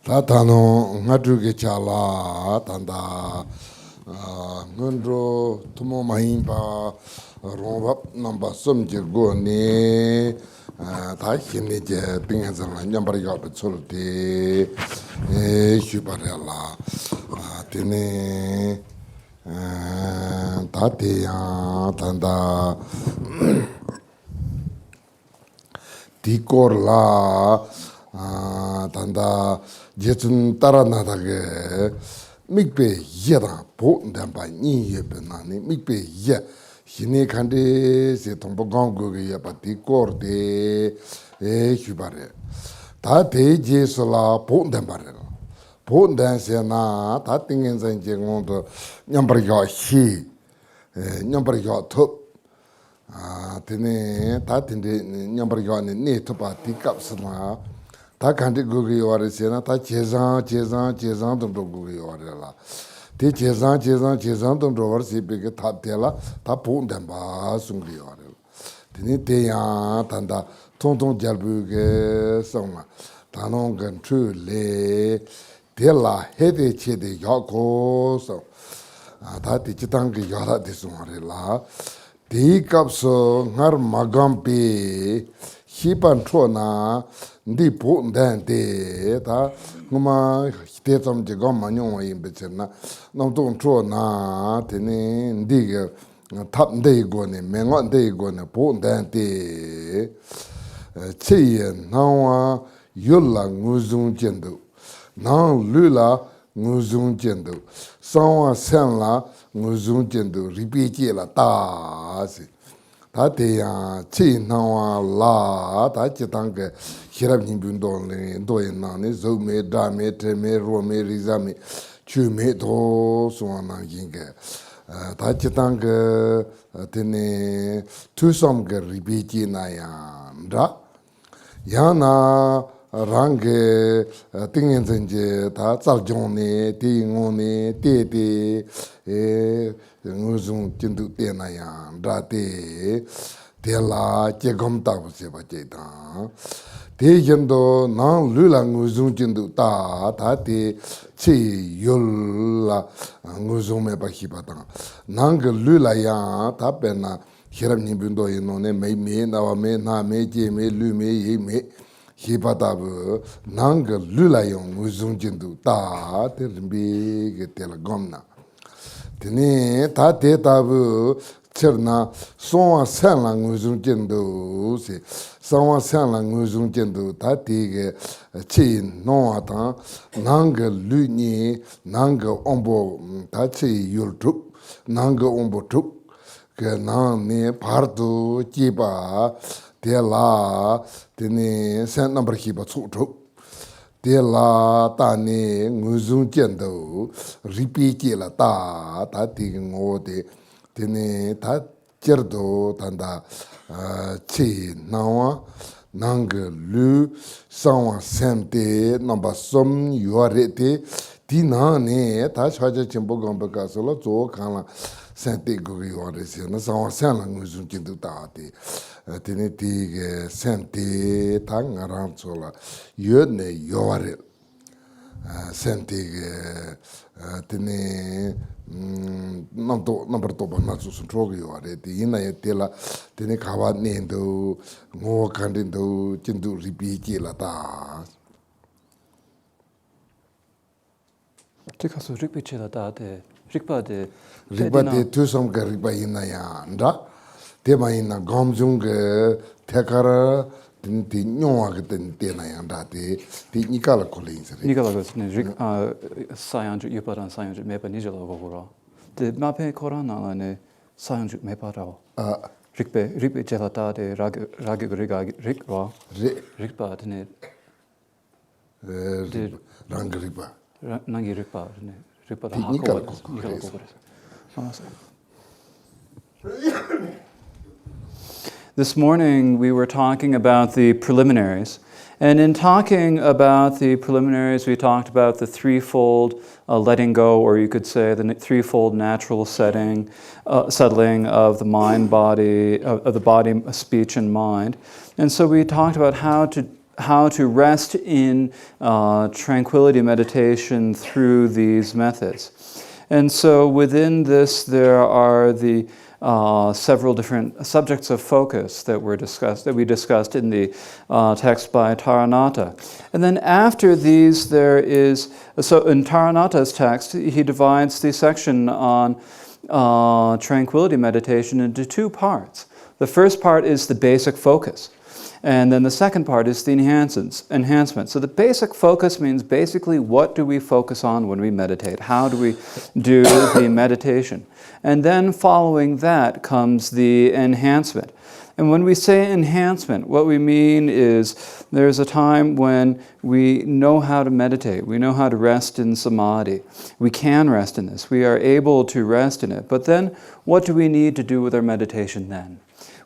Tatano Madruge Chala Tanda Nundro Tumo Mahimpa Robap number some Jagoni Takinije Pinghazan Yambariga Petsulti Shubarella Tine Tatia Tanda Tikorla Tanda Jetun Taranatha Mikpe Yeda Po Dampa Ni Yebenani Mikpe Ye Hine Kande Se Tombogango Yapati Corte Hubare Tate Jesola Po Dambare Po Dansena Tating in Saint Jango Nyambariga He Nyambariga Top Tene Tatinde Nyambariga Ne Topa Tikapsana Ta can't go your sena, ta chezan, don't go your la. Te chezan, don't over see big tatella, ta pon them basungri or. Tinitea, tanda, Thangtong Gyalpo song, Tanong true le, Tella, heavy chedi yako, so. Tati chitangi yara this one la. Take up so, her magampi, hip and trona. Ndi po ndante ta nguma te som je gom manyo yin bechena nam tong tro na tene ndi ge tap ndei go ne mengo ndei go ne po ndante che ye nawa yulla nguzung jendo na lula nguzung jendo sawa senla nguzung jendo ripi la ta si Tatea Chi Nawa La Tachitanga Hirabin Bundon Doyanani Zome Dame Teme Rome Rizami Chume Do Suana Yinga Tachitanga Tene Tusomga Ribiki Nayanda Yana Range Tingenzenje Tatsarjone Tingone Tete Nguzung Chindu Tenayan Date Tela Chegom Tabu Seba Chetan Te Yendo Nang Lula Nguzung Chindu Ta Tate Chi Yula Nguzung Meba Hipatan Nang Lula Ya Tapena Hiram Nibundo Inone Me Nawa Me Na Me Je Me Lu Me Ye Me Hipatabu Nang Lula Yung Nguzung Chindu Ta Terbi Tela Gomna Tene ta te tabu cherna sonwa sanla nguzung jendo se sonwa sanla nguzung jendo ta te chi noa ta nanga luni nanga ombo ta chi yultuk nanga ombo tuk ke nang ne pardo jiba te la tene san number hiba tuk De la tani nguzung jendo ripi la ta ting o de tene ta jerdo tanda chi nawa nang lu sawa semte namba som yuarete di na ne ta chaja chimbo gamba ka solo zo kala sente go yuare se na sawa san nguzung jendo ta de tene tige sente tang aram sola yone yore sente tene number to ba na su trogo yore ti ina yetela tene kawa nendo ngo kandendo chindu ripi la ta Tika su ripi la ta de rikpa de tu som ga ripa ina ya nda Tema ina gomjung tekara ti nyonga ke tena yanda ti nikala kolin sare Nikala ko ne rik sayanju yuparan sayanju mepa nijala gogoro de mape korana la ne sayanju mepa raw rikpe jelata de rag rikwa rikpa ne rang ripa nangi rikpa ne rikpa ti nikala ko This morning we were talking about the preliminaries. And in talking about the preliminaries, we talked about the threefold letting go, or you could say the threefold natural settling of the mind, body, of the body, speech, and mind. And so we talked about how to how to rest in tranquility meditation through these methods. And so within this, there are the several different subjects of focus that we discussed in the text by Taranatha. And then after these, there is, so in Taranatha's text, he divides the section on tranquility meditation into two parts. The first part is the basic focus. And then the second part is the enhancement. So the basic focus means basically what do we focus on when we meditate? How do we do the meditation? And then following that comes the enhancement. And when we say enhancement, what we mean is there's a time when we know how to meditate. We know how to rest in samadhi. We can rest in this. We are able to rest in it. But then what do we need to do with our meditation then?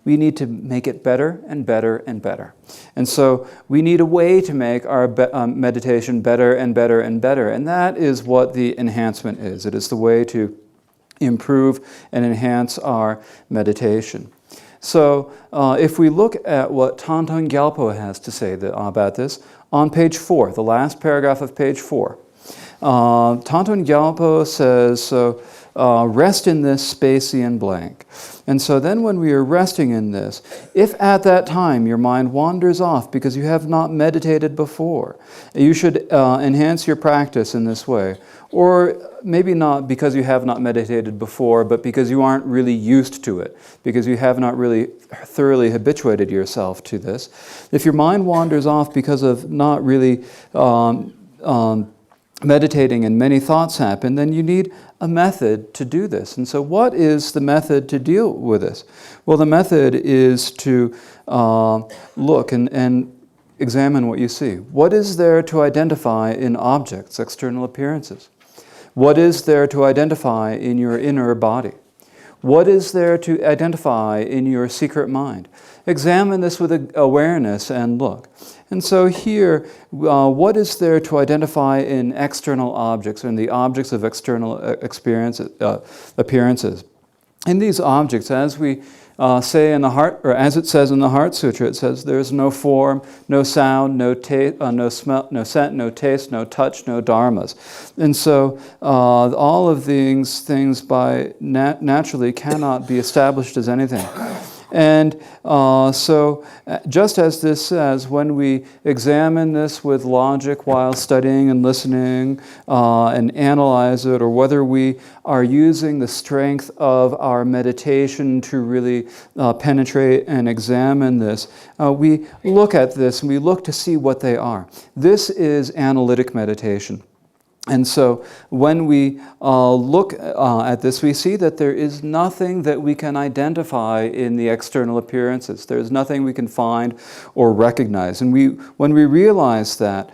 We need to make it better and better and better. And so we need a way to make our meditation better and better and better. And that is what the enhancement is. It is the way to improve and enhance our meditation. So if we look at what Thangtong Gyalpo has to say about this, on page 4, the last paragraph of page 4, Thangtong Gyalpo says, so rest in this Spacian blank. And so then when we are resting in this, if at that time your mind wanders off because you have not meditated before, you should enhance your practice in this way. Or maybe not because you have not meditated before, but because you aren't really used to it, because you have not really thoroughly habituated yourself to this. If your mind wanders off because of not really meditating and many thoughts happen, then you need a method to do this. And so what is the method to deal with this? Well, the method is to look and examine what you see. What is there to identify in objects, external appearances? What is there to identify in your inner body? What is there to identify in your secret mind? Examine this with awareness and look. And so here, what is there to identify in external objects, in the objects of external appearances? In these objects, as we say in the heart, or as it says in the Heart Sutra, it says there is no form, no sound, no smell, no scent, no taste, no touch, no dharmas. And so all of these things by naturally cannot be established as anything. And so just as this says, when we examine this with logic while studying and listening and analyze it, or whether we are using the strength of our meditation to really penetrate and examine this, we look at this and we look to see what they are. This is analytic meditation. And so when we look at this, we see that there is nothing that we can identify in the external appearances. There's nothing we can find or recognize. And when we realize that,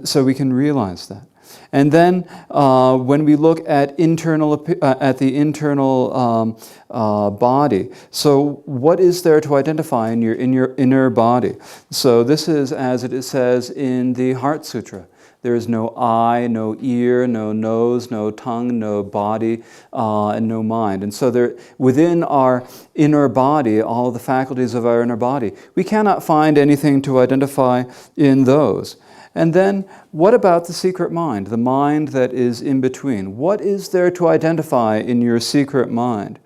so we can realize that. And then when we look at the internal body, so what is there to identify in your inner body? So this is as it says in the Heart Sutra. There is no eye, no ear, no nose, no tongue, no body, and no mind. And so within our inner body, all the faculties of our inner body, we cannot find anything to identify in those. And then what about the secret mind, the mind that is in between? What is there to identify in your secret mind?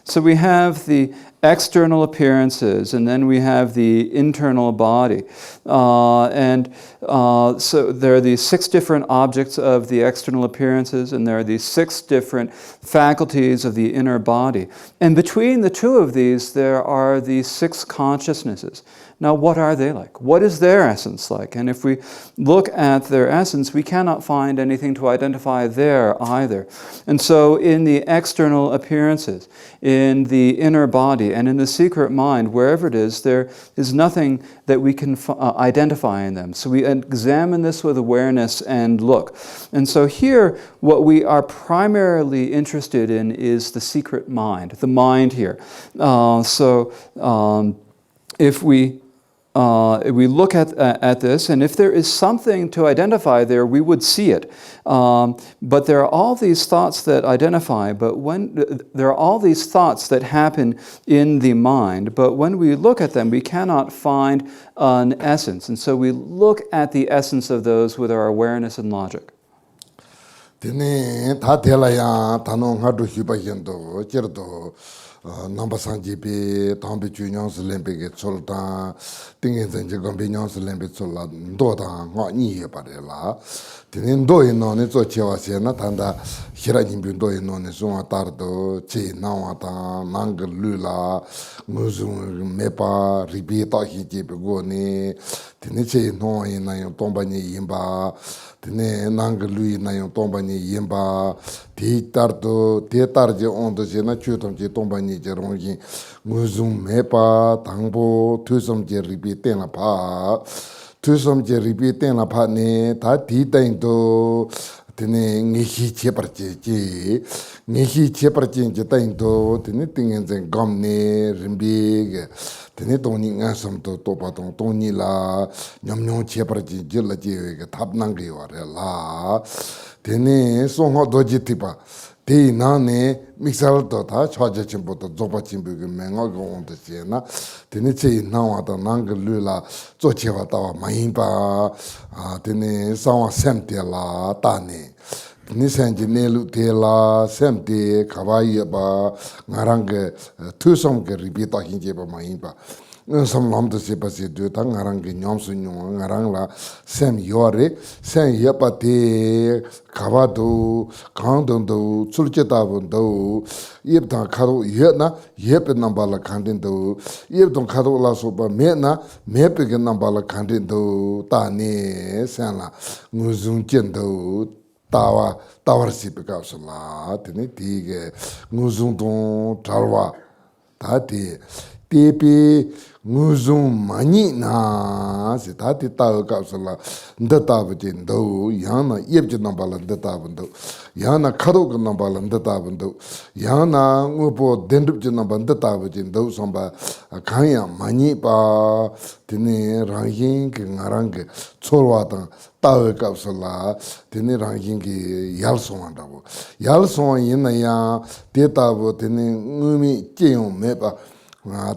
So we have the external appearances, and then we have the internal body. So there are these 6 different objects of the external appearances, and there are these 6 different faculties of the inner body. And between the 2 of these, there are these 6 consciousnesses. Now, what are they like? What is their essence like? And if we look at their essence, we cannot find anything to identify there either. And so in the external appearances, in the inner body, and in the secret mind, wherever it is, there is nothing that we can identify in them. So we examine this with awareness and look. And so here, what we are primarily interested in is the secret mind, the mind here. If we we look at this, and if there is something to identify there, we would see it. But there are all these thoughts that identify, but when there are all these thoughts that happen in the mind, but when we look at them, we cannot find an essence. And so we look at the essence of those with our awareness and logic. Tene ta tela ya tano ngadu hiba yendo jerdo namba sanji be tambe chunyang selembe ge cholta tingen zenje gombe nyang selembe chola ndo da nga ni ye pare la tene ndo ino ne zo chewa se na tanda hira nimbi ndo ino ne zo tardo che na wa ta nang lu la nguzu mepa ribi ta hi je be go ne tene che no ina yo tomba ni yimba tene nang lui na yo tomba ni yimba ti tardo te tarje ondo je na chutom je tomba ni je rongi nguzum mepa tangbo tusom je ribi tena pa tusom je ribi tena pa ne ta ti taing do tene ngehi che parche je ngehi che parche je taing do tene tingen zen gam ne rimbi ge tene toni ngasam to topa tong toni la nyam che parche je la je ge thap nang ge wa la tene songho doji tipa te na ne mixal to ta chaje chimbo to zopa chimbo ge menga go on de na tene che na wa ta nang lu la zo che wa ta wa mai ba tene sa wa sem te la ta ne ni san ji ne lu te la sem te ka ba ye ba ngarang ge tu som ge ri ta hin je ba mai ba some lam to se pase do ta ngarang ge nyom su nyong ngarang la sem yore sem ye pa te kawa do kang dong do chul che ta bon do yeb ta kharo ye na ye pe namba la khang den do yeb dong kharo la so ba me na me pe ge namba la khang den do ta ne san la ngu zung chen do tawar si pe ka so la te ne ti ge ngu zung dong talwa ta te tepe nguzum mani na se ta ti ta ka so la nda ta bu jin do ya na yeb jin na ba la nda ta bu do ya na kharo ka na ba la nda ta bu do ya na ngu po den rup jin na ba nda ta bu jin do som ba khan ya mani pa tine rang yin ke ngarang ke chorwa ta ta ka so la tine rang yin ke yal so wa da bu yal so yin na ya te ta bu tine ngumi je yong me ba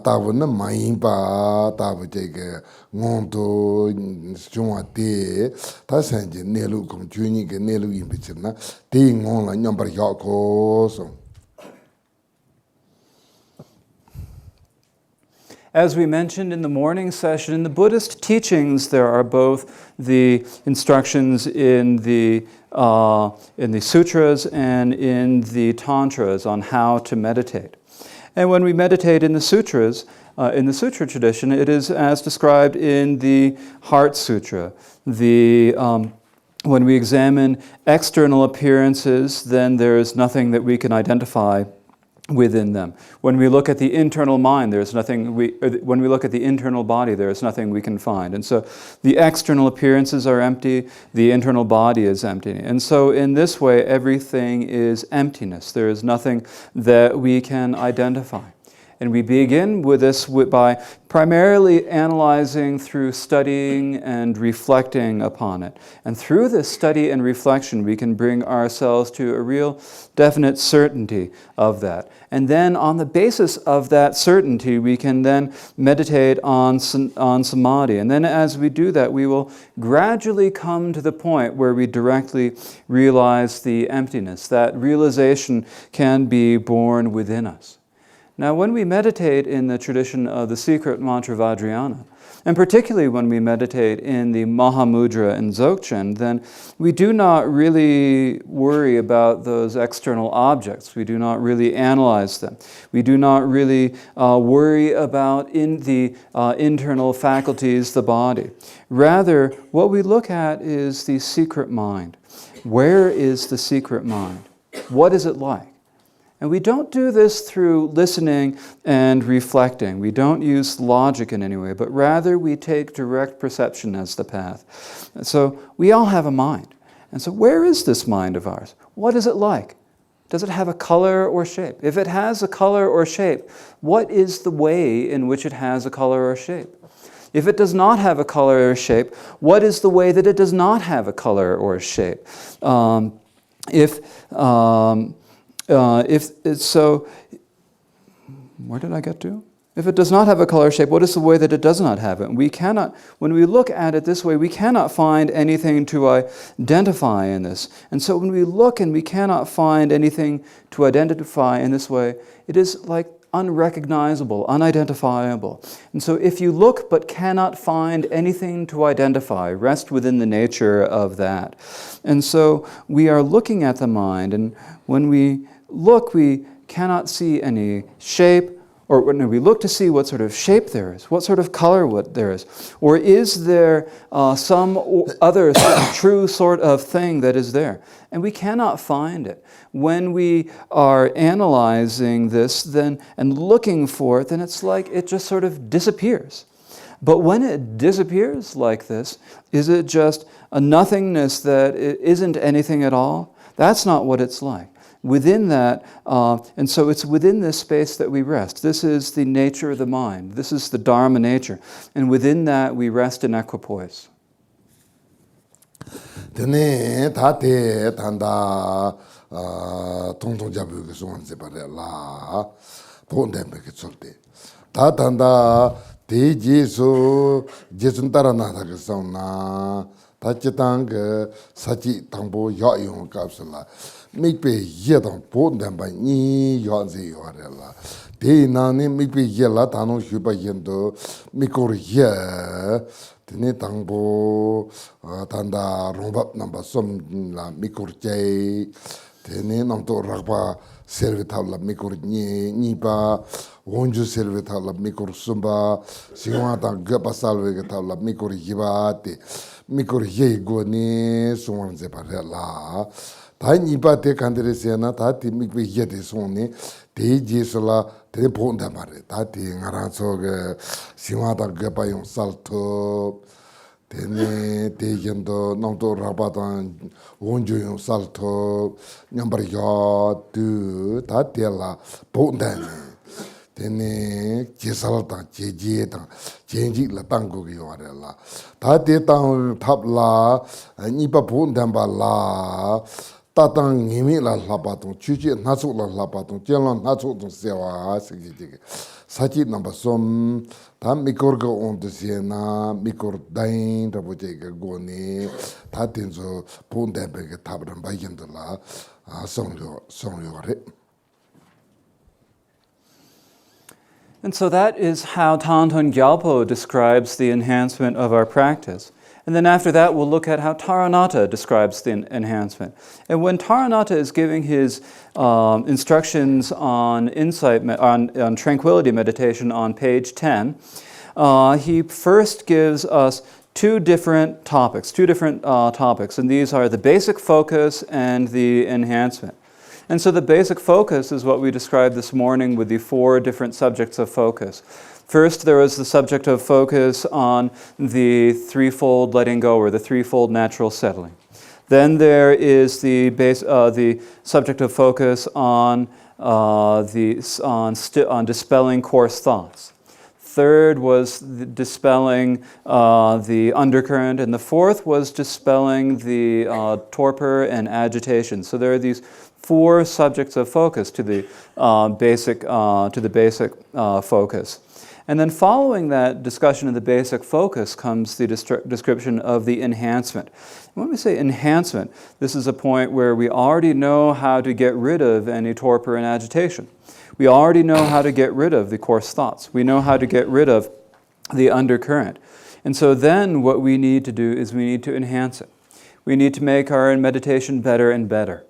tabu na mayin pa tabu jege ngon to chungwa te ta sanje nelu kum chuni ke nelu imbichir na te ngon la nyambar ya ko so. As we mentioned in the morning session, in the Buddhist teachings, there are both the instructions in the sutras and in the tantras on how to meditate. And when we meditate in the sutras, in the sutra tradition, it is as described in the Heart Sutra. When we examine external appearances, then there is nothing that we can identify within them. When we look at the internal mind, there's nothing when we look at the internal body, there is nothing we can find. And so the external appearances are empty, the internal body is empty. And so in this way, everything is emptiness. There is nothing that we can identify. And we begin with this by primarily analyzing through studying and reflecting upon it. And through this study and reflection, we can bring ourselves to a real definite certainty of that. And then on the basis of that certainty, we can then meditate on samadhi. And then as we do that, we will gradually come to the point where we directly realize the emptiness. That realization can be born within us. Now, when we meditate in the tradition of the secret mantra Vajrayana, and particularly when we meditate in the Mahamudra and Dzogchen, then we do not really worry about those external objects. We do not really analyze them. We do not really worry about the internal faculties, the body. Rather, what we look at is the secret mind. Where is the secret mind? What is it like? And we don't do this through listening and reflecting. We don't use logic in any way, but rather we take direct perception as the path. And so we all have a mind. And so where is this mind of ours? What is it like? Does it have a color or shape? If it has a color or shape, what is the way in which it has a color or shape? If it does not have a color or shape, what is the way that it does not have a color or a shape? Where did I get to? If it does not have a color or shape, what is the way that it does not have it? And we cannot, when we look at it this way, we cannot find anything to identify in this. And so when we look and we cannot find anything to identify in this way, it is like unrecognizable, unidentifiable. And so if you look but cannot find anything to identify, rest within the nature of that. And so we are looking at the mind, and when we look, we cannot see any shape, or when we look to see what sort of shape there is, what sort of color there is, or is there some other true sort of thing that is there? And we cannot find it. When we are analyzing this then and looking for it, then it's like it just sort of disappears. But when it disappears like this, is it just a nothingness that it isn't anything at all? That's not what it's like. Within that, and so it's within this space that we rest. This is the nature of the mind. This is the Dharma nature. And within that, we rest in equipoise. Tene tate tanda Thangtong Gyalpo ke suwan separe la ponde me ke cholte. Ta tanda te jesu Taranatha ke sauna ta chitang sachi tangbo ya yung kapsula. Mikpe yedang ponde ba ni yanzi yorela. Te nani mikpe yela tanu shuba yendo mikor ye. Tene tangbo tanda rombap namba som la mikor jay. Tene namto rakpa servita la mikor nipa. Wonju servita la mikor sumba. Singwata gapa salve ta la mikor yibate. Mikor ye go ni suwan separe la. Ta nipa te kandere sena ta ti mikpe ye de soni. Te jesula te ponda mare. Ta ti ngaranso ge singwata gapa yung salto. Tene te yendo namto rapatan wonju yung salto nyambar ya tu ta te la ponda ne. Tene jesala tang jeje tang jenji la tango ki yore la. Ta te tang tap la nipa ponda ba la. Tatang ngimi la lapatung, chuchi natsuk la lapatung, jelan natsuk tung sewa siki jiki. Sachi namba som, ta mikor ka onto siya na, mikor dain rapo jika goni, ta tenzo pon tempe ka tabran bayin la, song yo re. And so that is how Thangtong Gyalpo describes the enhancement of our practice. And then after that, we'll look at how Taranatha describes the enhancement. And when Taranatha is giving his instructions on insight, on tranquility meditation on page 10, he first gives us two different topics, and these are the basic focus and the enhancement. And so the basic focus is what we described this morning with the 4 different subjects of focus. First, there was the subject of focus on the threefold letting go, or the threefold natural settling. Then there is the subject of focus on dispelling coarse thoughts. Third was dispelling the undercurrent, and the fourth was dispelling the torpor and agitation. So there are these 4 subjects of focus to the basic focus. And then following that discussion of the basic focus comes the description of the enhancement. When we say enhancement, this is a point where we already know how to get rid of any torpor and agitation. We already know how to get rid of the coarse thoughts. We know how to get rid of the undercurrent. And so then what we need to do is we need to enhance it. We need to make our meditation better and better.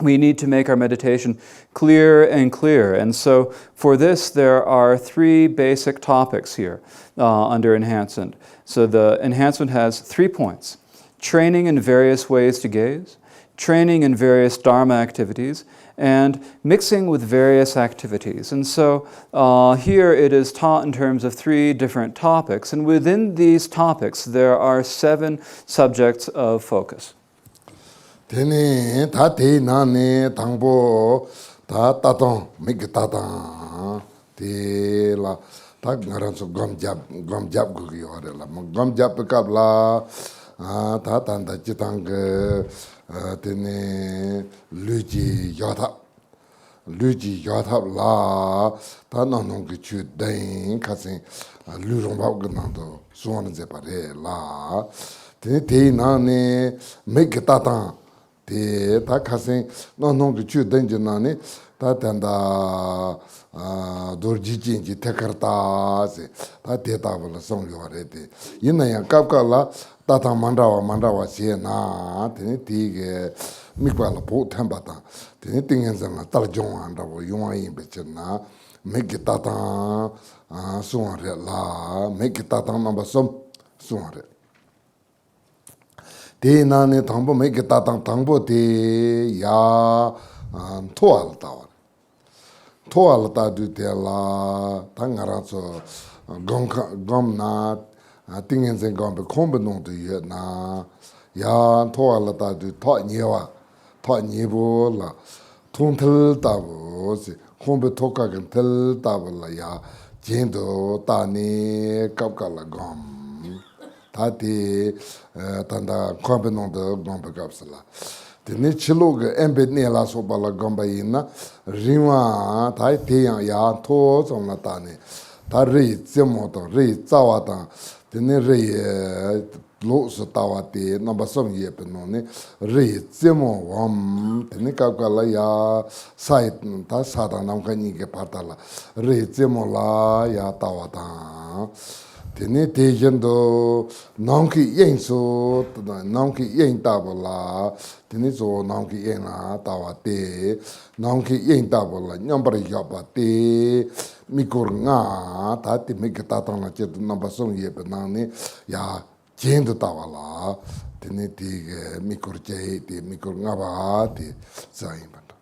We need to make our meditation clearer and clearer. And so for this, there are 3 basic topics here under enhancement. So the enhancement has 3 points: training in various ways to gaze, training in various Dharma activities, and mixing with various activities. And so here it is taught in terms of 3 different topics. And within these topics, there are 7 subjects of focus. Tene ta te nane tangbo ta tatong mik tatang te la 딱 나라서 검잡 그게 어려라 뭐 검잡 갑라 다 단다 지당 그 되네 루지 여탑라 다 나는 그 주된 가생 루롱밥 그나도 소원은 제바래라 대나네 메게타타 대다 가생 나는 그 주된 지나네 다 단다 dorjijinji tekartaase ta tetavula songyore yinaya kapkala tata mandawa sie na tene tige mikwala po thambata tene tingenzanga tarjong andawo yuwayin bechena meki tata suware la meki tata namba suware te nane thangbo meki tata thangbo te ya toal tawar toal ta du te la tangaraso gom na tingen zen gom be kombe no du ye na ya toal ta du to nyewo la tontel ta bo si kombe toka gen tel ta bo la ya jendo ta ni kapka la gom ta ti tanda kombe no de gom be kapsala tene chilog embed ne la so bala gamba ina riwa tai te ya to zong la ta ne ta ri zemo to ri zawa ta tene ri lo so ta wa te na ba som ye pe no ne ri zemo wam tene ka ka la ya sai ta sa da nam ka ni ke pa ta la ri zemo la ya ta wa ta tene te yendo nangki yen so nangki yen tabla tene so nangki yen na tawa te nangki yen tabla nyambar yaba te mikur nga ta te mikta ta na che namba song ye penane ya jendo tawala tene te mikur che te mikur nga ba te sai banda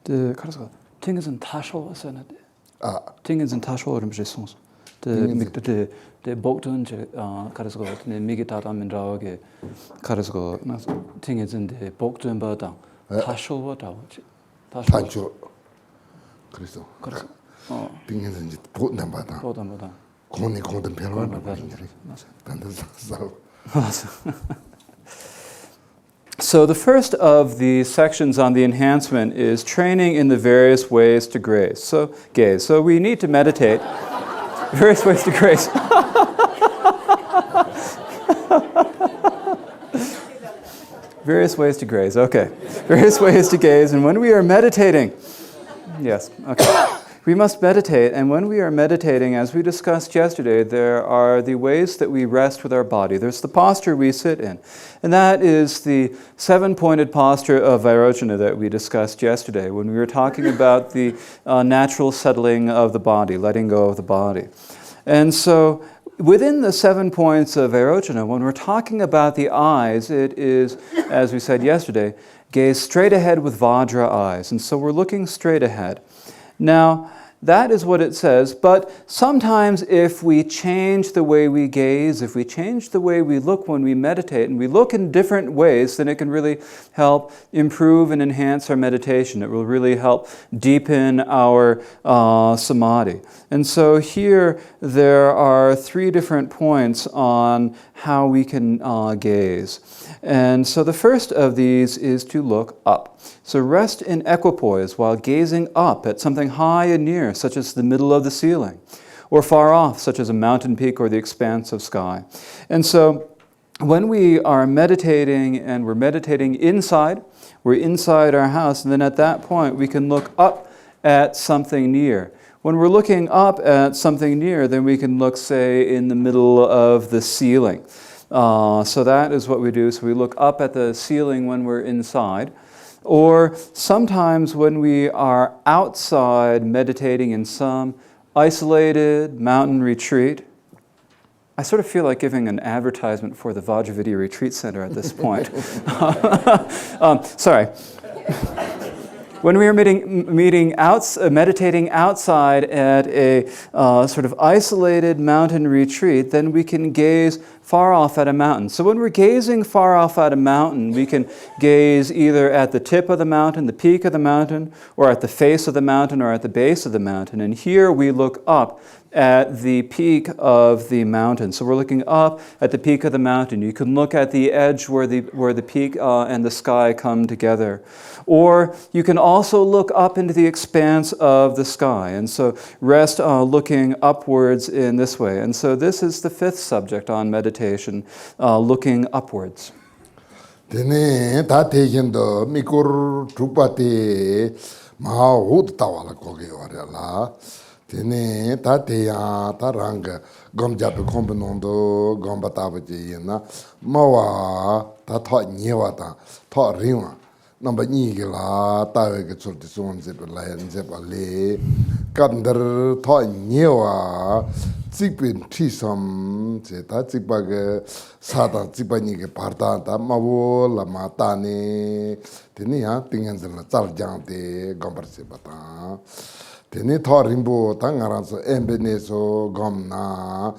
de karsa dingen sind tasho sana dingen sind tasho im jesons de bokton je karasgo ne migita min raoge karasgo na tinge sind de bokton ba da tasho wa da tasho 그래서 tinge sind bokton ba da 고니 고든 별로 So the first of the sections on the enhancement is training in the various ways to gaze. So we need to meditate. Various ways to grace. Various ways to graze, okay. Various ways to gaze, and when we are meditating, yes, okay. We must meditate, and when we are meditating, as we discussed yesterday, there are the ways that we rest with our body. There's the posture we sit in, and that is the seven-pointed posture of Vairocana that we discussed yesterday when we were talking about the natural settling of the body, letting go of the body. And so within the 7 points of Vairocana, when we're talking about the eyes, it is, as we said yesterday, gaze straight ahead with Vajra eyes. And so we're looking straight ahead. Now, that is what it says, but sometimes if we change the way we gaze, if we change the way we look when we meditate, and we look in different ways, then it can really help improve and enhance our meditation. It will really help deepen our samadhi. And so here there are 3 different points on how we can gaze. And so the first of these is to look up. So rest in equipoise while gazing up at something high and near, such as the middle of the ceiling, or far off, such as a mountain peak or the expanse of sky. And so when we are meditating and we're meditating inside, we're inside our house, and then at that point we can look up at something near. When we're looking up at something near, then we can look, say, in the middle of the ceiling. So that is what we do. So we look up at the ceiling when we're inside. Or sometimes when we are outside meditating in some isolated mountain retreat. I sort of feel like giving an advertisement for the Vajraviti Retreat Center at this point. Sorry. When we are meditating outside at a sort of isolated mountain retreat, then we can gaze far off at a mountain. So when we're gazing far off at a mountain, we can gaze either at the tip of the mountain, the peak of the mountain, or at the face of the mountain, or at the base of the mountain. And here we look up at the peak of the mountain. So we're looking up at the peak of the mountain. You can look at the edge where the peak and the sky come together. Or you can also look up into the expanse of the sky. And so rest looking upwards in this way. And so this is the fifth subject on meditation, looking upwards. Tene ta tejindo mikur trupate mahahud tawala koge warela. Tene ta teya ta ranga gomjape kombinondo gomba tabaji yena mawa ta tha nyewa ta tha riwa. Number nigela tawe ke chulti son zep la zep ale kandar tha nyewa Zipin Tisam, Zeta Zipag, Sata Zipani, Partata, Mavo, La Matane, Tenia, Tingens and Taljante, Gompersibata, Tene Torimbo, Tangaranso, Embeneso, Gomna,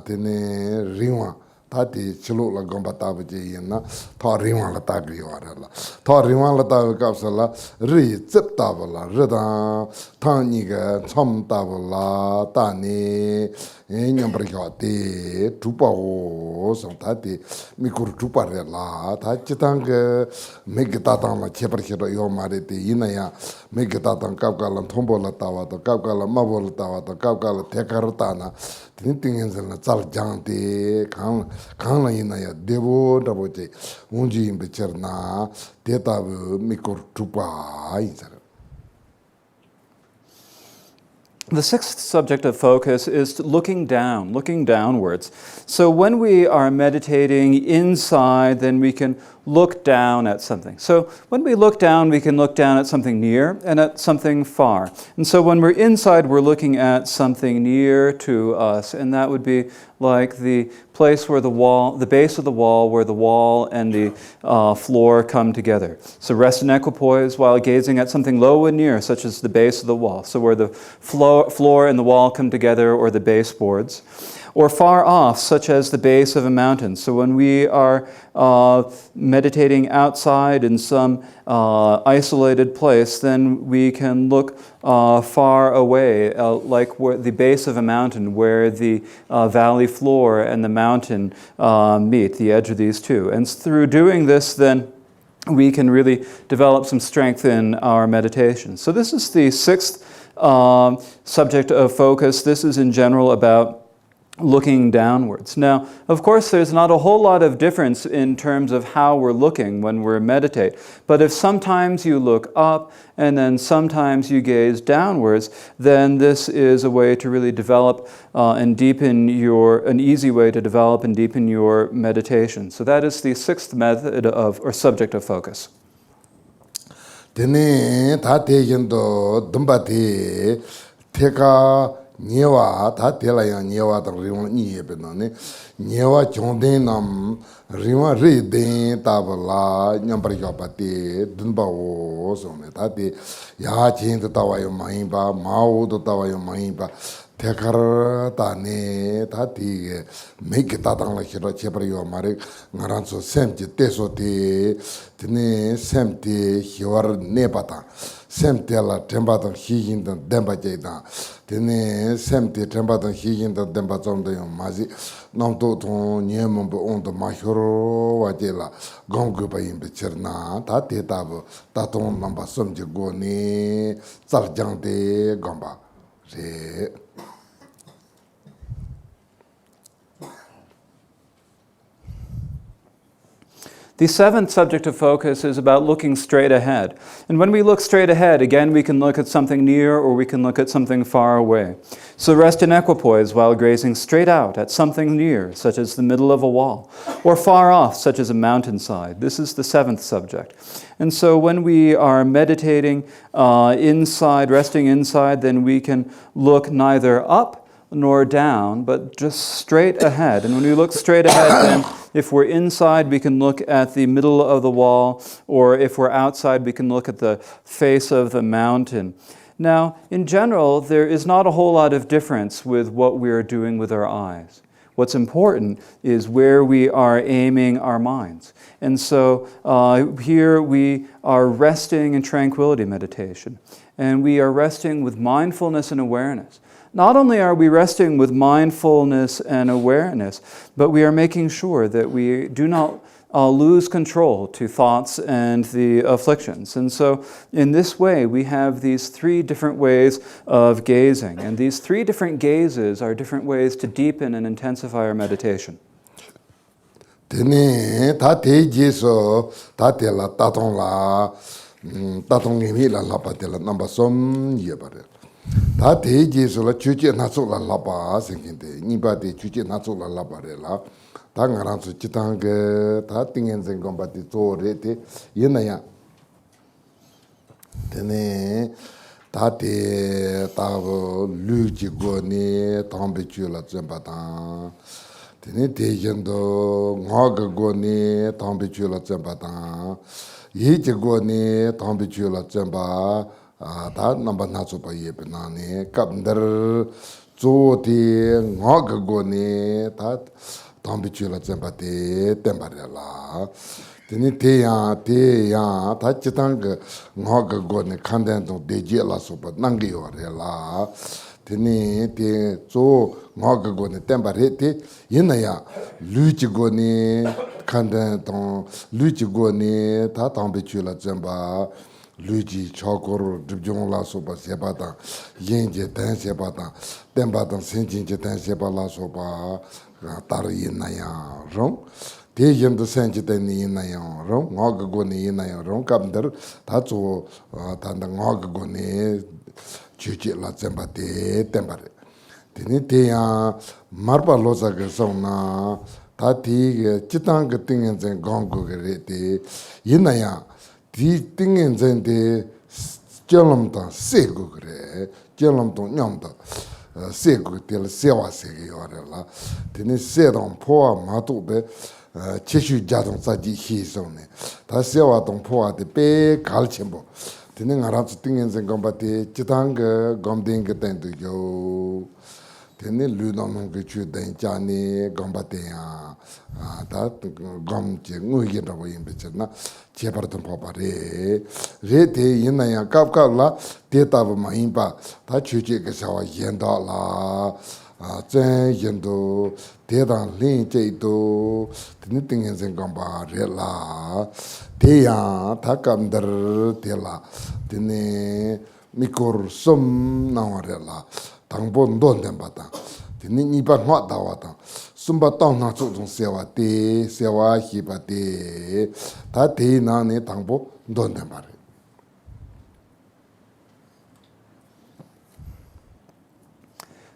Tene Rima. Tati chulula gombatabaji na Torima la tagri warala. Torima la tagapsala, re zip tabala, reda, taniga, tom tabala, tani, nyambrigati, tupa, some tati, mikur tuparella, tachitanga, megatatan la cheperkiro yomariti, inaya, megatatan kapkala, tombola tawa, the kapkala, mavola tawa, the kapkala, tekaratana, tinting in the Saljanti, Kana inaya, Devo, Dabote, Unji in Becherna, Teta Mikur Tupa. The sixth subject of focus is looking down, looking downwards. So when we are meditating inside, then we can look down at something. So when we look down, we can look down at something near and at something far. And so when we're inside, we're looking at something near to us, and that would be like the place where the base of the wall, where the wall and the floor come together. So rest in equipoise while gazing at something low and near, such as the base of the wall. So where the floor and the wall come together, or the baseboards. Or far off, such as the base of a mountain. So when we are meditating outside in some isolated place, then we can look far away, like where the base of a mountain, where the valley floor and the mountain meet, the edge of these two. And through doing this, then we can really develop some strength in our meditation. So this is the sixth subject of focus. This is in general about looking downwards. Now, of course, there's not a whole lot of difference in terms of how we're looking when we're meditate. But if sometimes you look up and then sometimes you gaze downwards, then this is a way to really develop and deepen an easy way to develop and deepen your meditation. So that is the sixth method or subject of focus. Tene ta tejendo dumbati teka Nyewa, Tatela, Nyewa, the Rion Niebene, Nyewa Chondinam, Rima Redin, Tabala, Nyambrigapati, Dunbao, so Tati, Yachin, the Tawayo Mahimba, Mao, the Tawayo Mahimba, Tekar Tane, Tati, make it Tatan like Cheprio Marik, Naranso Semti, Tesoti, Tene Semti, Hior Nepata. Semtela Tembatan Hijin the Dembajeda, Tene Semti Tembatan Hijin the Dembaton de Mazi, Namtoton, Niemumbo on the Mahuro Wajela, Gonguba in Becherna, Tatetabo, Taton number Somjigoni, Sarjante Gomba. The seventh subject of focus is about looking straight ahead. And when we look straight ahead, again, we can look at something near or we can look at something far away. So rest in equipoise while gazing straight out at something near, such as the middle of a wall, or far off, such as a mountainside. This is the seventh subject. And so when we are meditating inside, resting inside, then we can look neither up nor down, but just straight ahead. And when we look straight ahead, then if we're inside, we can look at the middle of the wall, or if we're outside, we can look at the face of the mountain. Now, in general, there is not a whole lot of difference with what we are doing with our eyes. What's important is where we are aiming our minds. And so here we are resting in tranquility meditation, and we are resting with mindfulness and awareness. not only are we resting with mindfulness and awareness, but we are making sure that we do not lose control to thoughts and the afflictions. And so in this way, we have these three different ways of gazing. And these three different gazes are different ways to deepen and intensify our meditation. Tene ta te jeso ta te la tatong la tatong ngi la la pa te la number som ye bare. Ta te jeso la chuche na so la la pa singin de ni ba de chuche na so la bare la. Ta ngaran su chitang ge ta tingen zen gom ba ti to re te yena ya. Tene ta te ta lu ji go ni tombe chu la zamba ta. Tene te yendo ngog go ni tombe chu la zamba ta. Yi ji go ni tombe chu la zamba ta namba na so pa ye pe na ni kap ndar zo ti ngog go ni ta tombe chu la zamba te temba re la. Tene te ya ta chitang ngog go ni kanden to de je la so pa nang yo re la. Tene te zo ngog go ni temba re te yin ya lu chi go ni kanden to lu chi go ni ta tombe chu la zamba lu ji chokor djong la so pa se pa ta yin je tan se pa ta temba ta sin jin je tan se pa la so pa tar yin ya rong te yin de sen je den ni ya rong ngog go ni ya rong kam der ta zo ta da ngog go ni chu chi la zamba te temba re tene te ya marpa lo sa ge so na ta ti ge chitang ge ting zen gong go ge re te yin ya di ting zen de jelam ta se go ge jelam to nyam ta se go te la se wa se ge yo re la tene se dong po ma tu be che shu ja dong sa ji hi so ne ta se wa dong po de pe kal chen bo tene ngara tu ting zen gom ba te chitang ge gom ding ge ten du yo tene lu no no ge chu den cha ni gom ba te ya ta gom che ngu ye da bo yin be na che par ton pa re te yin na ya kap kap la te ta ba ma yin pa ta chu che ge sa wa yin da la zhen yin do te dang lin che do tene ting zen gom ba re la te ya ta kam dar te la tene mikor som na wa re la tang bon don den ba ta tene ni ba ngwa da wa ta sum ba tong na chu zong se wa hi ba te ta te na ne tang bo don den ba re.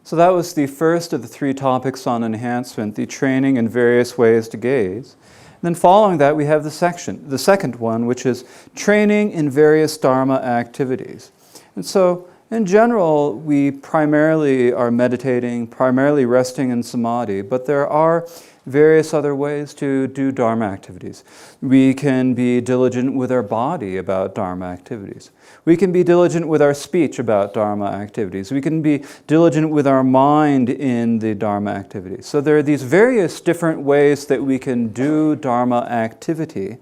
So that was the first of the three topics on enhancement, the training in various ways to gaze. And then following that, we have the second one, which is training in various Dharma activities. And so, in general, we primarily are meditating, primarily resting in samadhi, but there are various other ways to do Dharma activities. We can be diligent with our body about Dharma activities. We can be diligent with our speech about Dharma activities. We can be diligent with our mind in the Dharma activities. So there are these various different ways that we can do Dharma activity.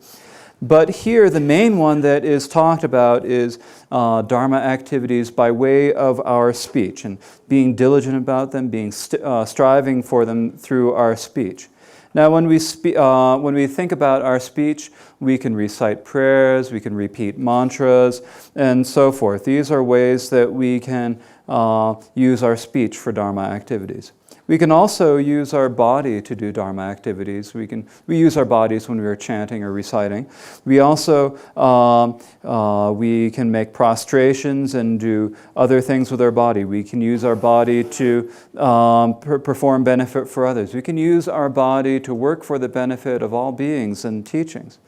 But here, the main one that is talked about is Dharma activities by way of our speech and being diligent about them, striving for them through our speech. Now, when we think about our speech, we can recite prayers, we can repeat mantras, and so forth. These are ways that we can use our speech for Dharma activities. We can also use our body to do Dharma activities. We use our bodies when we are chanting or reciting. We also we can make prostrations and do other things with our body. We can use our body to perform benefit for others. We can use our body to work for the benefit of all beings and teachings.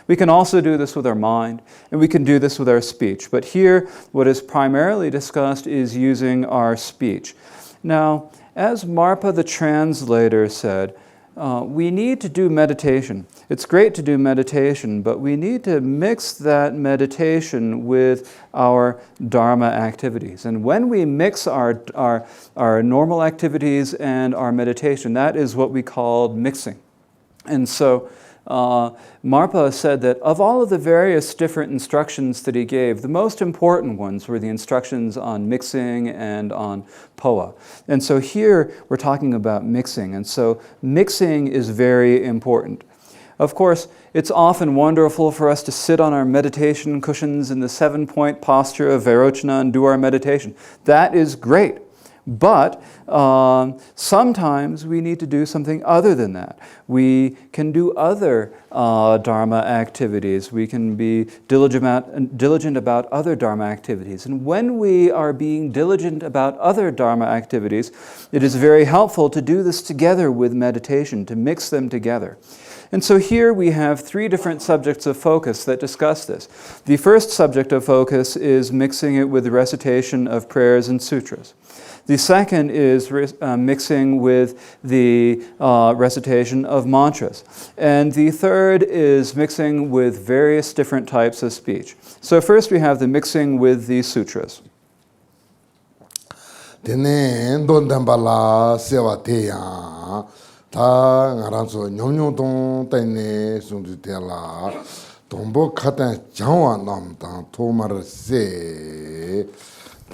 We can also do this with our mind, and we can do this with our speech. But here, what is primarily discussed is using our speech. Now, as Marpa the translator said, we need to do meditation. It's great to do meditation, but we need to mix that meditation with our Dharma activities. And when we mix our normal activities and our meditation, that is what we call mixing. And so Marpa said that of all of the various different instructions that he gave, the most important ones were the instructions on mixing and on poa. And so here we're talking about mixing, and so mixing is very important. Of course, it's often wonderful for us to sit on our meditation cushions in the 7-point posture of Vairochana and do our meditation. That is great. But sometimes we need to do something other than that. We can do other Dharma activities. We can be diligent about other Dharma activities. And when we are being diligent about other Dharma activities, it is very helpful to do this together with meditation, to mix them together. And so here we have 3 different subjects of focus that discuss this. The first subject of focus is mixing it with the recitation of prayers and sutras. The second is mixing with the recitation of mantras. And the third is mixing with various different types of speech. So first we have the mixing with the sutras. Tene ndondambala sewa teya ta ngaranso nyomnyong tene sundu tela tombo khatan jangwa nam ta tomar se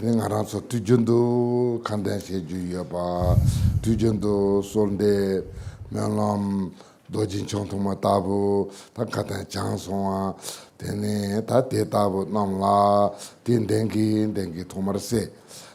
ngaranso tujundo kandan seju yaba tujundo solde melam dojin chontoma tabu ta khatan changswa tene ta te tabu namla tin dengi tomar se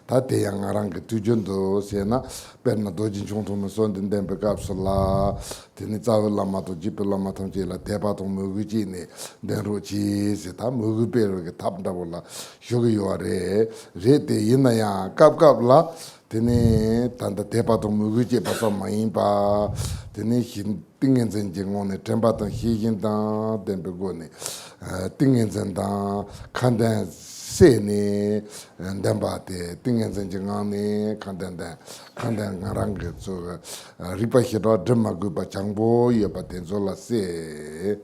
ta te yang arang ke tujundo sena perna dojin chontoma sonden den bekapsala tene tawu lama to jipe lama tongje la tepa to muguji ne den rochi se ta mugu pero ke tapda bola shogi yore re te yinaya kap la tene tanda tepa to muguji pa so main pa tene hin tingen zen jengone tempa to hin da den begone tingen zen da kandan se ne ndamba te tingen zen jengane kandan ngarang so ripa hiro dhamma gu pa changbo ye pa tenzo la se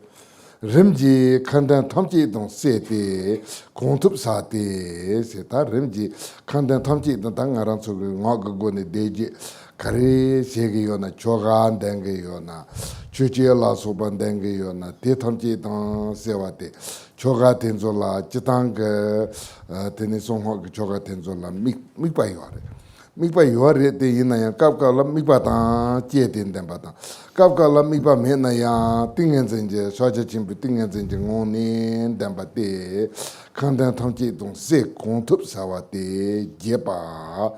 rimji kandan thamji dong se te kontup sa te se ta rimji kandan thamji dong tang ngarang so ngog go ne deji kare sege yo na chogan denge yo na chuche la so ban denge yo na te thamji dong se wa te choga tenzo la chitang tene song ho choga tenzo la mi pa yo re mikpa yuwa re te yin na ya kapka la mikpa tang jie ten ten pa tang kapka la mikpa me na ya tingen zen je swaja chimpi tingen zen je ngon nen ten pa te kandan tang chi tong se kong tup sawa te je pa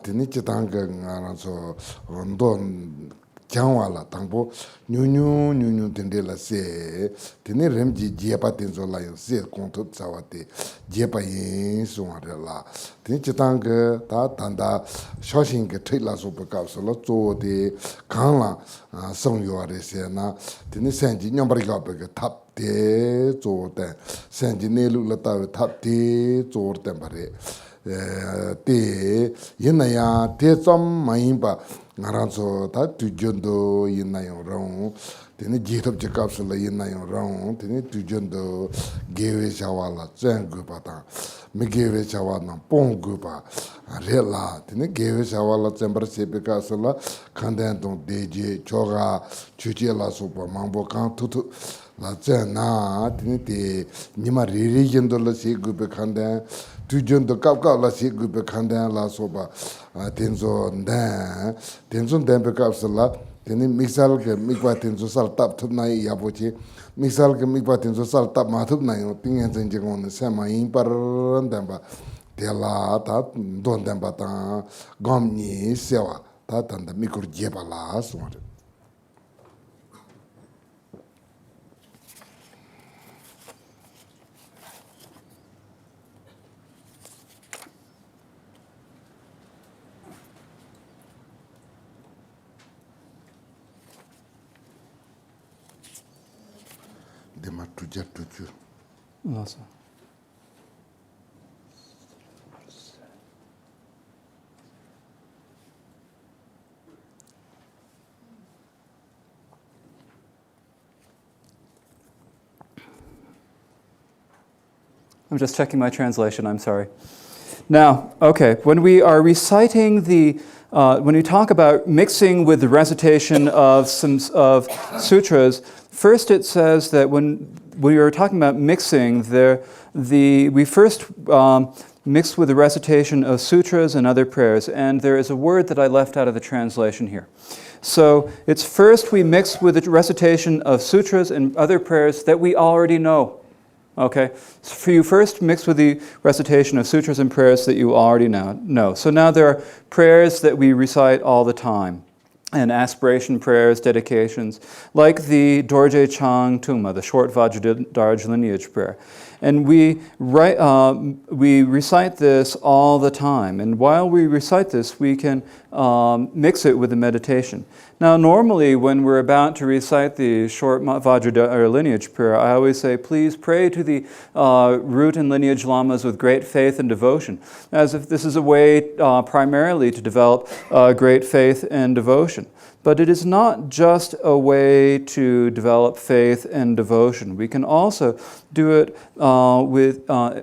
teni chitang ka nga rang so rondon kyangwa la tangpo nyu tende la se teni remji jepa tenzo la yung se kong tup sawa te jepa yin suwa re la teni chitang ka ta tanda shoshin ka trik la so pa kapsa la zo de kang la song yuwa re se na teni senji nyombari ka pa ka tap te zo ten senji nelu la tawe tap te zo ten pa re te yin na ya te tsam ma yin pa ngaranso ta tujondo yin na yung rong teni jitop che kapsula yin na yung rong teni tujondo gewe shawa la zeng gu pa ta mi gewe shawa na pong gu pa re la teni gewe shawa la zembar sepe kapsula kanden tong deje choga chuche la sopa mambo kang tutu la zeng na teni te nima riri yendo la se gu pe kanden tujondo kap la se gu pe kanden la sopa tenzo den pe kapsula teni mixal ke mikwa tenzo sal tap thup nai yapoche mixal ke mikwa tenzo sal tap ma thup nai tingen zen je gon se ma yin par ndamba tela ta don ndamba ta gom ni sewa ta tanda mikur je pa la so Awesome. I'm just checking my translation, I'm sorry. Now, okay, when we are reciting when we talk about mixing with the recitation of sutras, First, it says that when we are talking about mixing, we first mix with the recitation of sutras and other prayers, and there is a word that I left out of the translation here. So it's first we mix with the recitation of sutras and other prayers that we already know. Okay, so you first mix with the recitation of sutras and prayers that you already know. So now there are prayers that we recite all the time, and aspiration prayers, dedications, like the Dorje Chang Tuma, the short Vajradarj lineage prayer. And we recite this all the time. And while we recite this, we can mix it with the meditation. Now, normally, when we're about to recite the short Vajradhara lineage prayer, I always say, please pray to the root and lineage lamas with great faith and devotion, as if this is a way primarily to develop great faith and devotion. But it is not just a way to develop faith and devotion. We can also do it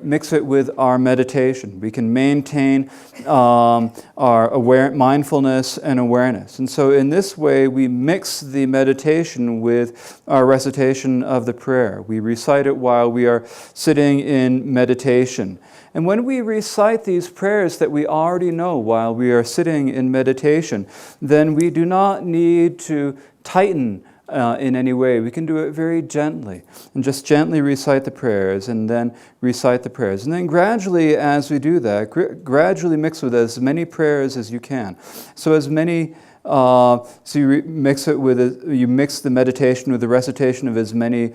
mix it with our meditation. We can maintain our mindfulness and awareness. And so in this way, we mix the meditation with our recitation of the prayer. We recite it while we are sitting in meditation. And when we recite these prayers that we already know while we are sitting in meditation, then we do not need to tighten in any way. We can do it very gently and just gently recite the prayers and then recite the prayers. And then gradually, as we do that, gradually mix with as many prayers as you can. So as many so you mix the meditation with the recitation of as many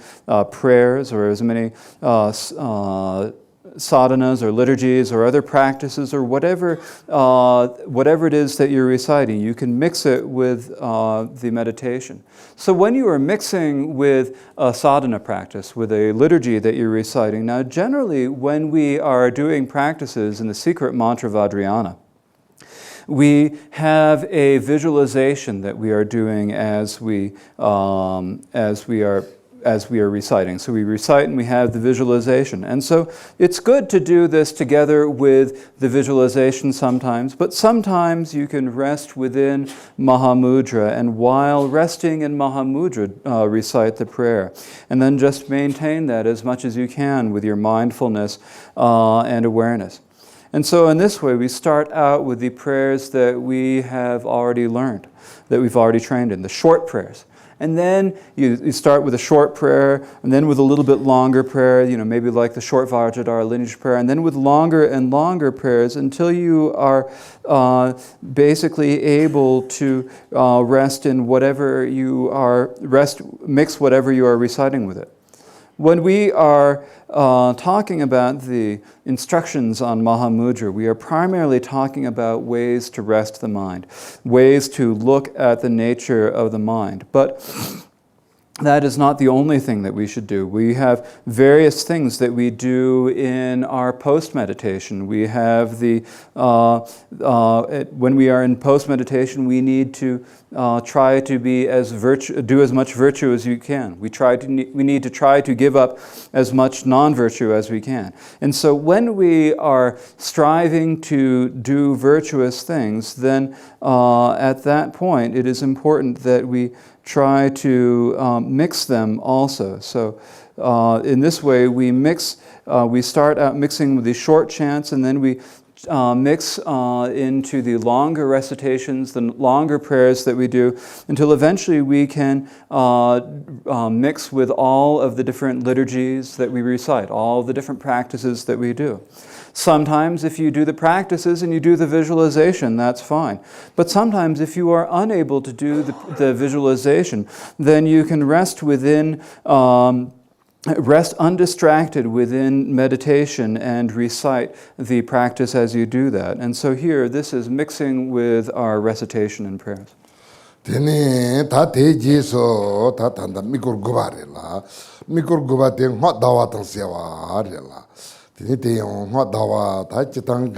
prayers or as many sadhanas or liturgies or other practices or whatever it is that you're reciting. You can mix it with the meditation. So when you are mixing with a sadhana practice, with a liturgy that you're reciting, now generally when we are doing practices in the secret mantra Vajrayana, we have a visualization that we are doing as we are reciting. So we recite and we have the visualization. And so it's good to do this together with the visualization sometimes, but sometimes you can rest within Mahamudra, and while resting in Mahamudra, recite the prayer. And then just maintain that as much as you can with your mindfulness and awareness. And so in this way, we start out with the prayers that we have already learned, that we've already trained in, the short prayers. And then you start with a short prayer, and then with a little bit longer prayer, maybe like the short Vajradhara lineage prayer, and then with longer and longer prayers until you are basically able to rest in whatever you are, mix whatever you are reciting with it. When we are talking about the instructions on Mahamudra, we are primarily talking about ways to rest the mind, ways to look at the nature of the mind. But that is not the only thing that we should do. We have various things that we do in our post-meditation. We have when we are in post-meditation, we need to try to be do as much virtue as you can. We need to try to give up as much non-virtue as we can. And so when we are striving to do virtuous things, then at that point it is important that we try to mix them also. So in this way we start out mixing with the short chants, and then we mix into the longer recitations, the longer prayers that we do, until eventually we can mix with all of the different liturgies that we recite, all of the different practices that we do. Sometimes if you do the practices and you do the visualization, that's fine. But sometimes if you are unable to do the visualization, then you can rest undistracted within meditation and recite the practice as you do that. And so here, this is mixing with our recitation and prayers. Tene ta teji so ta tanda mikur gubarela mikur gubate ngwa dawa tang sewa rela tene te ngwa dawa ta chitang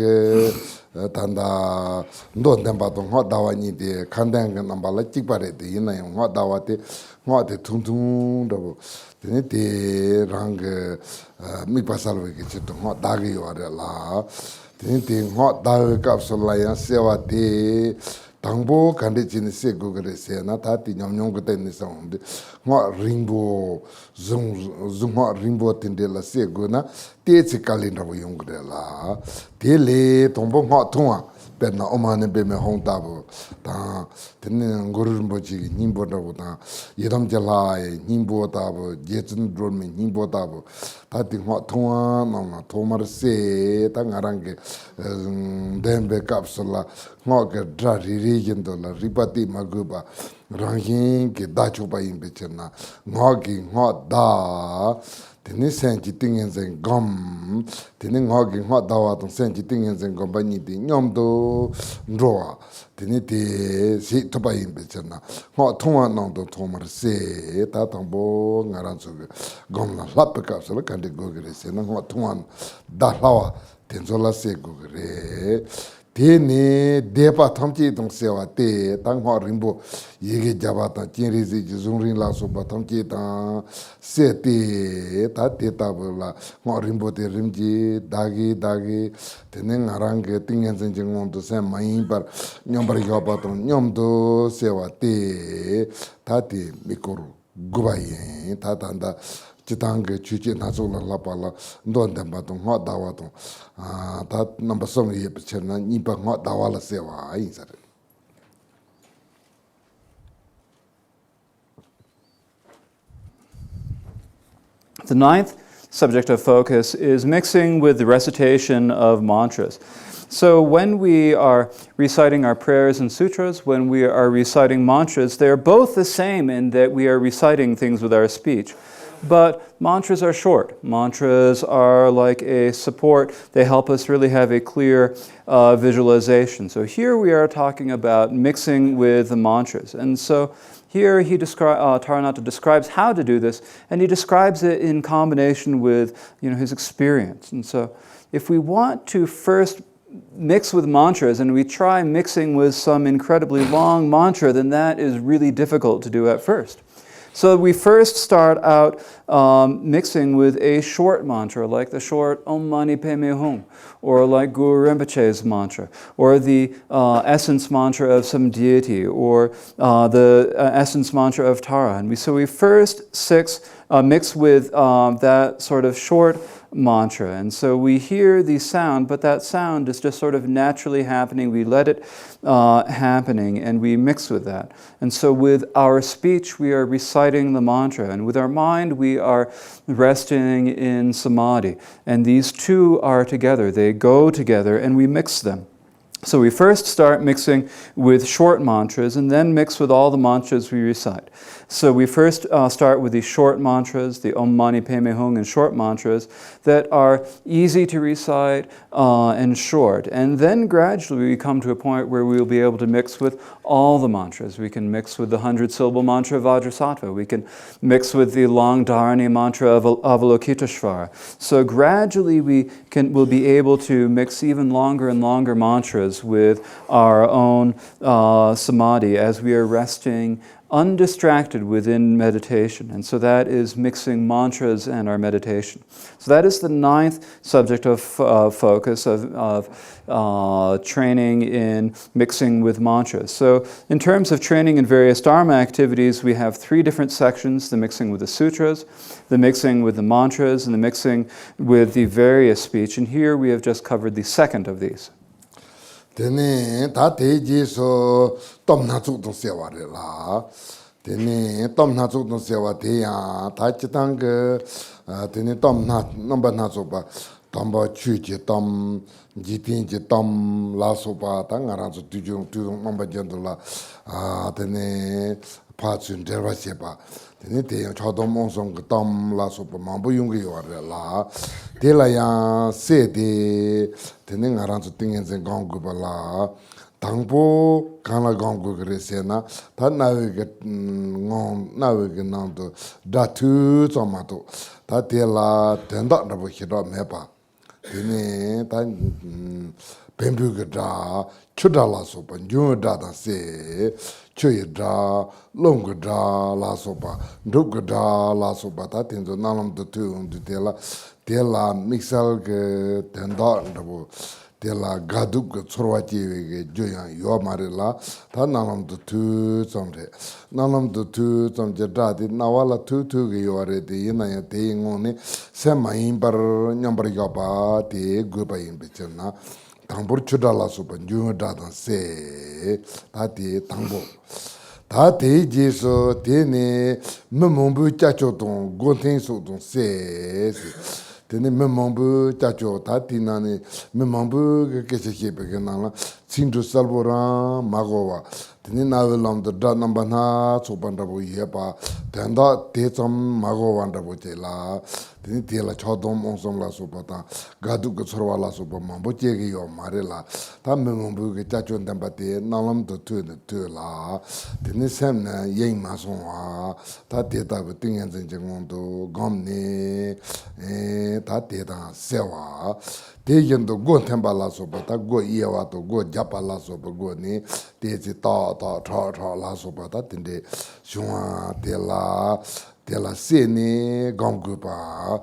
tanda ndo temba to ngwa dawa ni de kandang nambala chikpare de ina ngwa dawa te ngwa te tung tung do tene te rang mikpasalwe ke chito ngwa dagi wa rela tene te ngwa dawa kapsula ya sewa te 당보 간데 지니 세고 그래세나 다티 냠냠고 때니 사운데 뭐 림보 zum 림보 텐데라 세고나 테치 칼린다고 용그래라 텔레 동보 뭐 통아 베나 오마네 베메 홍다보 다 듣는 거를 뭐지 님보다고 다 예담절라에 님보다고 예전 드롬이 님보다고 다티 뭐 통아 나나 토마르세 당아랑게 덴베 캡슐라 뭐게 드라리리긴도라 리파티 마구바 랑힌게 다초바 임베체나 뭐기 뭐다 Tene senji tingen zen gom, tene ngogi ngwa dawa tong senji tingen zen gom banyi di nyomdo nroa, tene te si toba yinpe chana, ngwa tongwa nangdo tongmar se, ta tangbo ngaran suge gom la lape kapsala kante gogere se, na ngwa tongwa da lawa tenzo la se gogere. Tene depa tamchi tong sewa te tang ho rimbo yege jaba ta chenri zi zung ring la so ba tamchi ta se te ta te ta la ho rimbo te rimji dagi tene ngarang ke tingen zen jing on to sen mai par nyom bar yo ba tong nyom do sewa te ta te mikoro gubai ta tanda Chitanga chuchi nazola lapala ndon demba to ngwa dawa to ta number song ye pechena nipa ngwa dawa la sewa ai sare. The ninth subject of focus is mixing with the recitation of mantras. So when we are reciting our prayers and sutras, when we are reciting mantras, they are both the same in that we are reciting things with our speech. But mantras are short. Mantras are like a support. They help us really have a clear visualization. So here we are talking about mixing with the mantras. And so here Taranatha describes how to do this, and he describes it in combination with his experience. And so if we want to first mix with mantras and we try mixing with some incredibly long mantra, then that is really difficult to do at first. So we first start out mixing with a short mantra, like the short Om Mani Padme Hum, or like Guru Rinpoche's mantra, or the essence mantra of some deity, or the essence mantra of Tara. And so we first mix with that sort of short mantra. And so we hear the sound, but that sound is just sort of naturally happening. We let it happening and we mix with that. And so with our speech, we are reciting the mantra. And with our mind, we are resting in samadhi. And these two are together. They go together and we mix them. So we first start mixing with short mantras and then mix with all the mantras we recite. So we first start with these short mantras, the Om Mani Padme Hum and short mantras that are easy to recite and short. And then gradually we come to a point where we'll be able to mix with all the mantras. We can mix with the 100-syllable mantra of Vajrasattva. We can mix with the long Dharani mantra of Avalokiteshvara. So gradually we'll be able to mix even longer and longer mantras with our own samadhi as we are resting undistracted within meditation. And so that is mixing mantras and our meditation. So that is the ninth subject of focus of training in mixing with mantras. So in terms of training in various Dharma activities, we have three different sections: the mixing with the sutras, the mixing with the mantras, and the mixing with the various speech. And here we have just covered the second of these. Tene ta teji so tom na chu tong sewa re la. Tene tom na chu tong sewa te ya ta chitang tene tom na number na chu ba tom ba chu ji tom ji tin ji tom la so ba ta ngara chu tu jung number jen la tene pa chun de ba se ba. Tene te ya cha dom on song tom la so ba ma bu yung ge yo re la. Te la ya se de tene ngara chu tingen zen gong gu ba la. Tangpo kana gong gu gre se na ta na we ge nang do da tu zo ma do ta te la den da na bo hi do me ba. Tene ta pembu ge da chu da la so ba nyu da se chu ye da long ge da la so ba ndu ge da la so ba ta ten zo na lam do tu te la mixal ge den da bo la gaduk chorwachi joyan yo marila ta nalam tu somre nalam tu somje dadi nawala tu ge yore de yina ya de ngone sema imbar nyambar yoba de guba imbichna tambur chudala supa nyunga dadan se ta de tambo ta de jeso de ne memombu chacho ton gonten so ton se tene memambu chacho ta tinane memambu ke se chepe ke nala sindu salbora magowa tene navelam da da namba na chopanda bo yepa tenda te cham magowa nda bo chela tene tela chodom onsom la sopata gadu ke chorwa la sopa mambo chege yo marela ta memambu ke chacho ndamba te nalam to tu ne tu la tene sem na yeng ma sonwa ta te ta bu tingen zen jeng do gomne ta te ta sewa te yendo go temba la sopa ta go yewa to go japa la sopa go ne te ji ta la sopa ta tende shwa te la sene gomgupa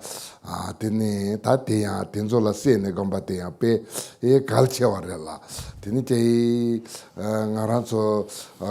tene ta te ya tenzo la sene gomba te ya pe kalche warela tene te ngaranso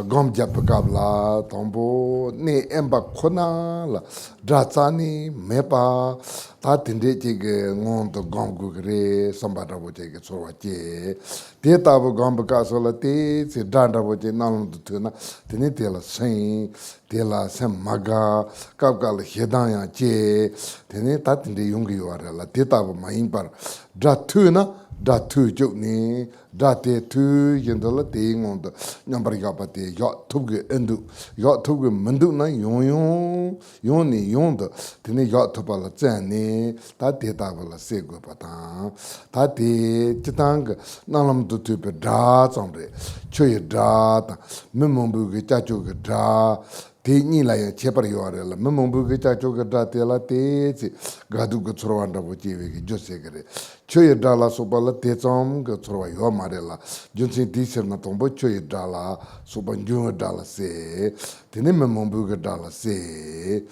gom japa kabla tombo ne emba khona la dratsani mepa ta tende che ge ngon to gomgu gre sambata bo che ge so che te ta bo gomba ka so la te se danda bo che nalom tu na tene te la sen te la sem maga kapkal hedanya che tene ta tende yungi wara la te ta bo main par dra tu na da tu juk ni da te tu yendo la te ngon to nyambar ga pa te yo tu ge endu yo tu ge mendu na yon ni yon de tene yo to pa la zen ni ta te ta ba la se go pa ta te chitang nalam tu tu pe da chong re chue da ta memong bu ge cha chu ge da te ni la ya che par yo re la memong bu ge cha chu ge da te la te chi ga du ge chro wan da bo che we ge jo se ge re chue da la so ba la te chom ge chro wa yo ma re la jun sin ti ser na tom bo chue da la so ban ju da la se tene memong bu ge da la se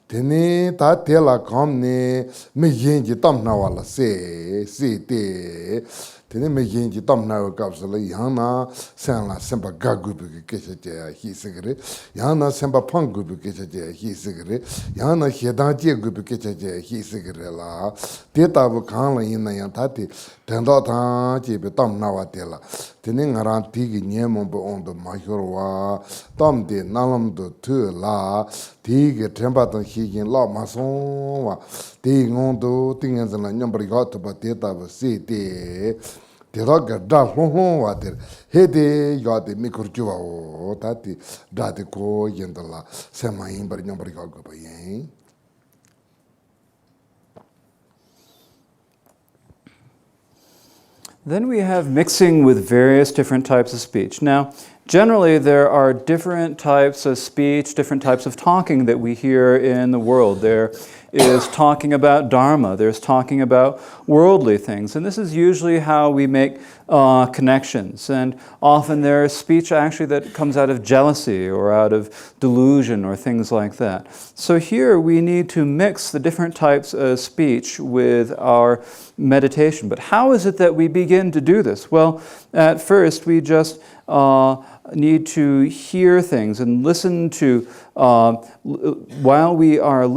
tene ta te la kom ne me yin ji tam na wala se te tene me yin ji tam na ka so la yang na san la sempa ga gu bu ke che che hi se gre yang na sempa phang gu bu ke che che hi se gre yang na he da je gu bu ke che che hi se gre la te ta bu kan la yin na yang ta te den da ta ji be tam na wa te la tene ngaran ti gi nye mo bo on do ma hyor wa tam de nalam do tu la ti ge tempa ta hi yin la ma son wa ti ngon do tingen zan la nyam bri ga to ba te ta ba si te te ra ga da hon wa te he de ya de mi kur ju wa o ta ti da de ko yin da la se ma yin bri nyam bri ga ba yin. Then we have mixing with various different types of speech. Now, generally there are different types of speech, different types of talking that we hear in the world. There is talking about dharma, there's talking about worldly things, and this is usually how we make connections. And often there's speech actually that comes out of jealousy or out of delusion or things like that. So here we need to mix the different types of speech with our meditation. But how is it that we begin to do this? Well, at first we just need to hear things and listen to, while we are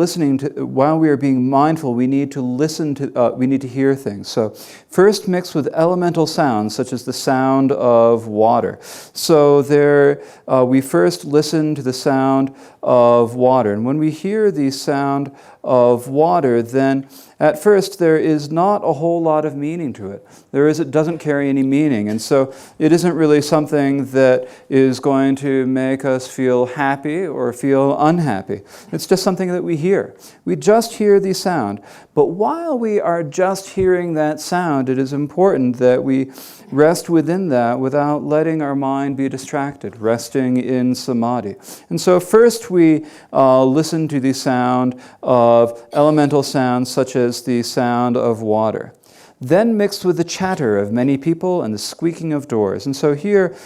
being mindful, we need to listen to, we need to hear things. So first mix with elemental sounds, such as the sound of water. So there, we first listen to the sound of water. And when we hear the sound of water, then at first there is not a whole lot of meaning to it. It doesn't carry any meaning. And so it isn't really something that is going to make us feel happy or feel unhappy. It's just something that we hear. We just hear the sound. But while we are just hearing that sound, it is important that we rest within that without letting our mind be distracted, resting in samadhi. And so first we listen to the sound of elemental sounds such as the sound of water. Then mixed with the chatter of many people and the squeaking of doors. And so here,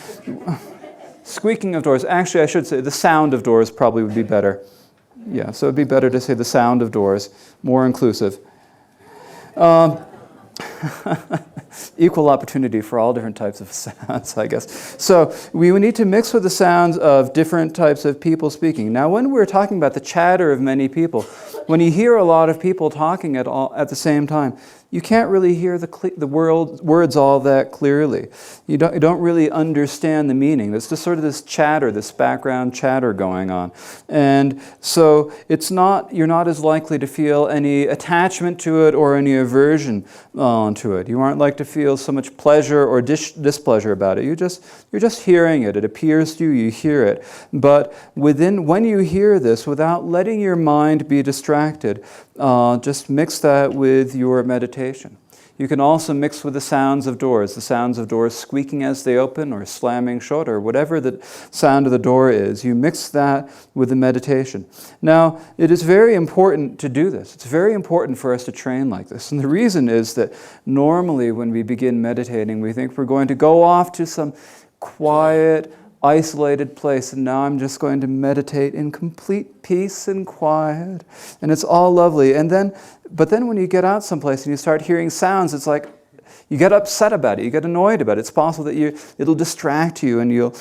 squeaking of doors, actually I should say the sound of doors probably would be better. Yeah, so it'd be better to say the sound of doors, more inclusive. equal opportunity for all different types of sounds, I guess. So we need to mix with the sounds of different types of people speaking. Now, when we're talking about the chatter of many people, when you hear a lot of people talking at the same time, you can't really hear the words all that clearly. You don't really understand the meaning. There's just sort of this chatter, this background chatter going on. And so you're not as likely to feel any attachment to it or any aversion to it. You aren't like to feel so much pleasure or displeasure about it. You're just hearing it. It appears to you, you hear it. But when you hear this, without letting your mind be distracted, just mix that with your meditation. You can also mix with the sounds of doors squeaking as they open or slamming shut or whatever the sound of the door is. You mix that with the meditation. Now, it is very important to do this. It's very important for us to train like this. And the reason is that normally when we begin meditating, we think we're going to go off to some quiet, isolated place, and now I'm just going to meditate in complete peace and quiet, and it's all lovely. But then when you get out someplace and you start hearing sounds, it's like you get upset about it, you get annoyed about it. It's possible that it'll distract you, and you'll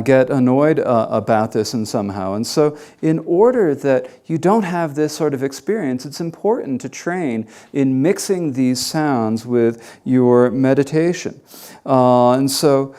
get annoyed about this and somehow. And so in order that you don't have this sort of experience, it's important to train in mixing these sounds with your meditation. And so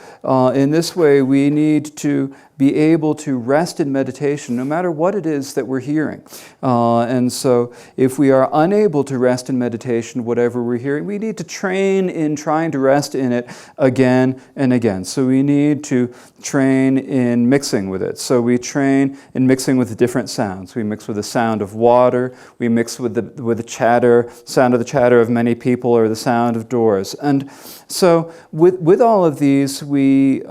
in this way, we need to be able to rest in meditation no matter what it is that we're hearing. And so if we are unable to rest in meditation, whatever we're hearing, we need to train in trying to rest in it again and again. So we need to train in mixing with it. So we train in mixing with the different sounds. We mix with the sound of water, we mix with the chatter, sound of the chatter of many people, or the sound of doors. And so with all of these, we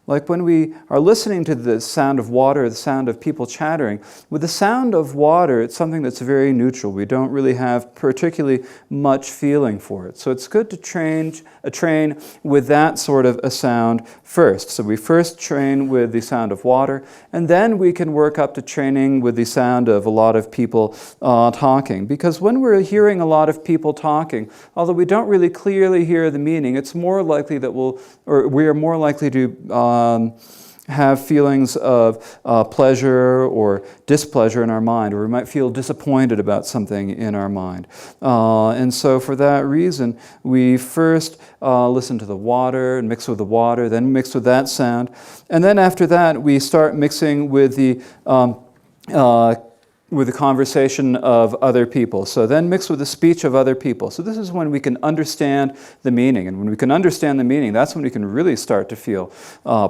like when we are listening to the sound of water, the sound of people chattering, with the sound of water, it's something that's very neutral. We don't really have particularly much feeling for it. So it's good to train with that sort of a sound first. So we first train with the sound of water, and then we can work up to training with the sound of a lot of people talking. Because when we're hearing a lot of people talking, although we don't really clearly hear the meaning, it's more likely that we are more likely to have feelings of pleasure or displeasure in our mind, or we might feel disappointed about something in our mind. And so for that reason, we first listen to the water and mix with the water, then mix with that sound. And then after that, we start mixing with the conversation of other people. So then mix with the speech of other people. So this is when we can understand the meaning. And when we can understand the meaning, that's when we can really start to feel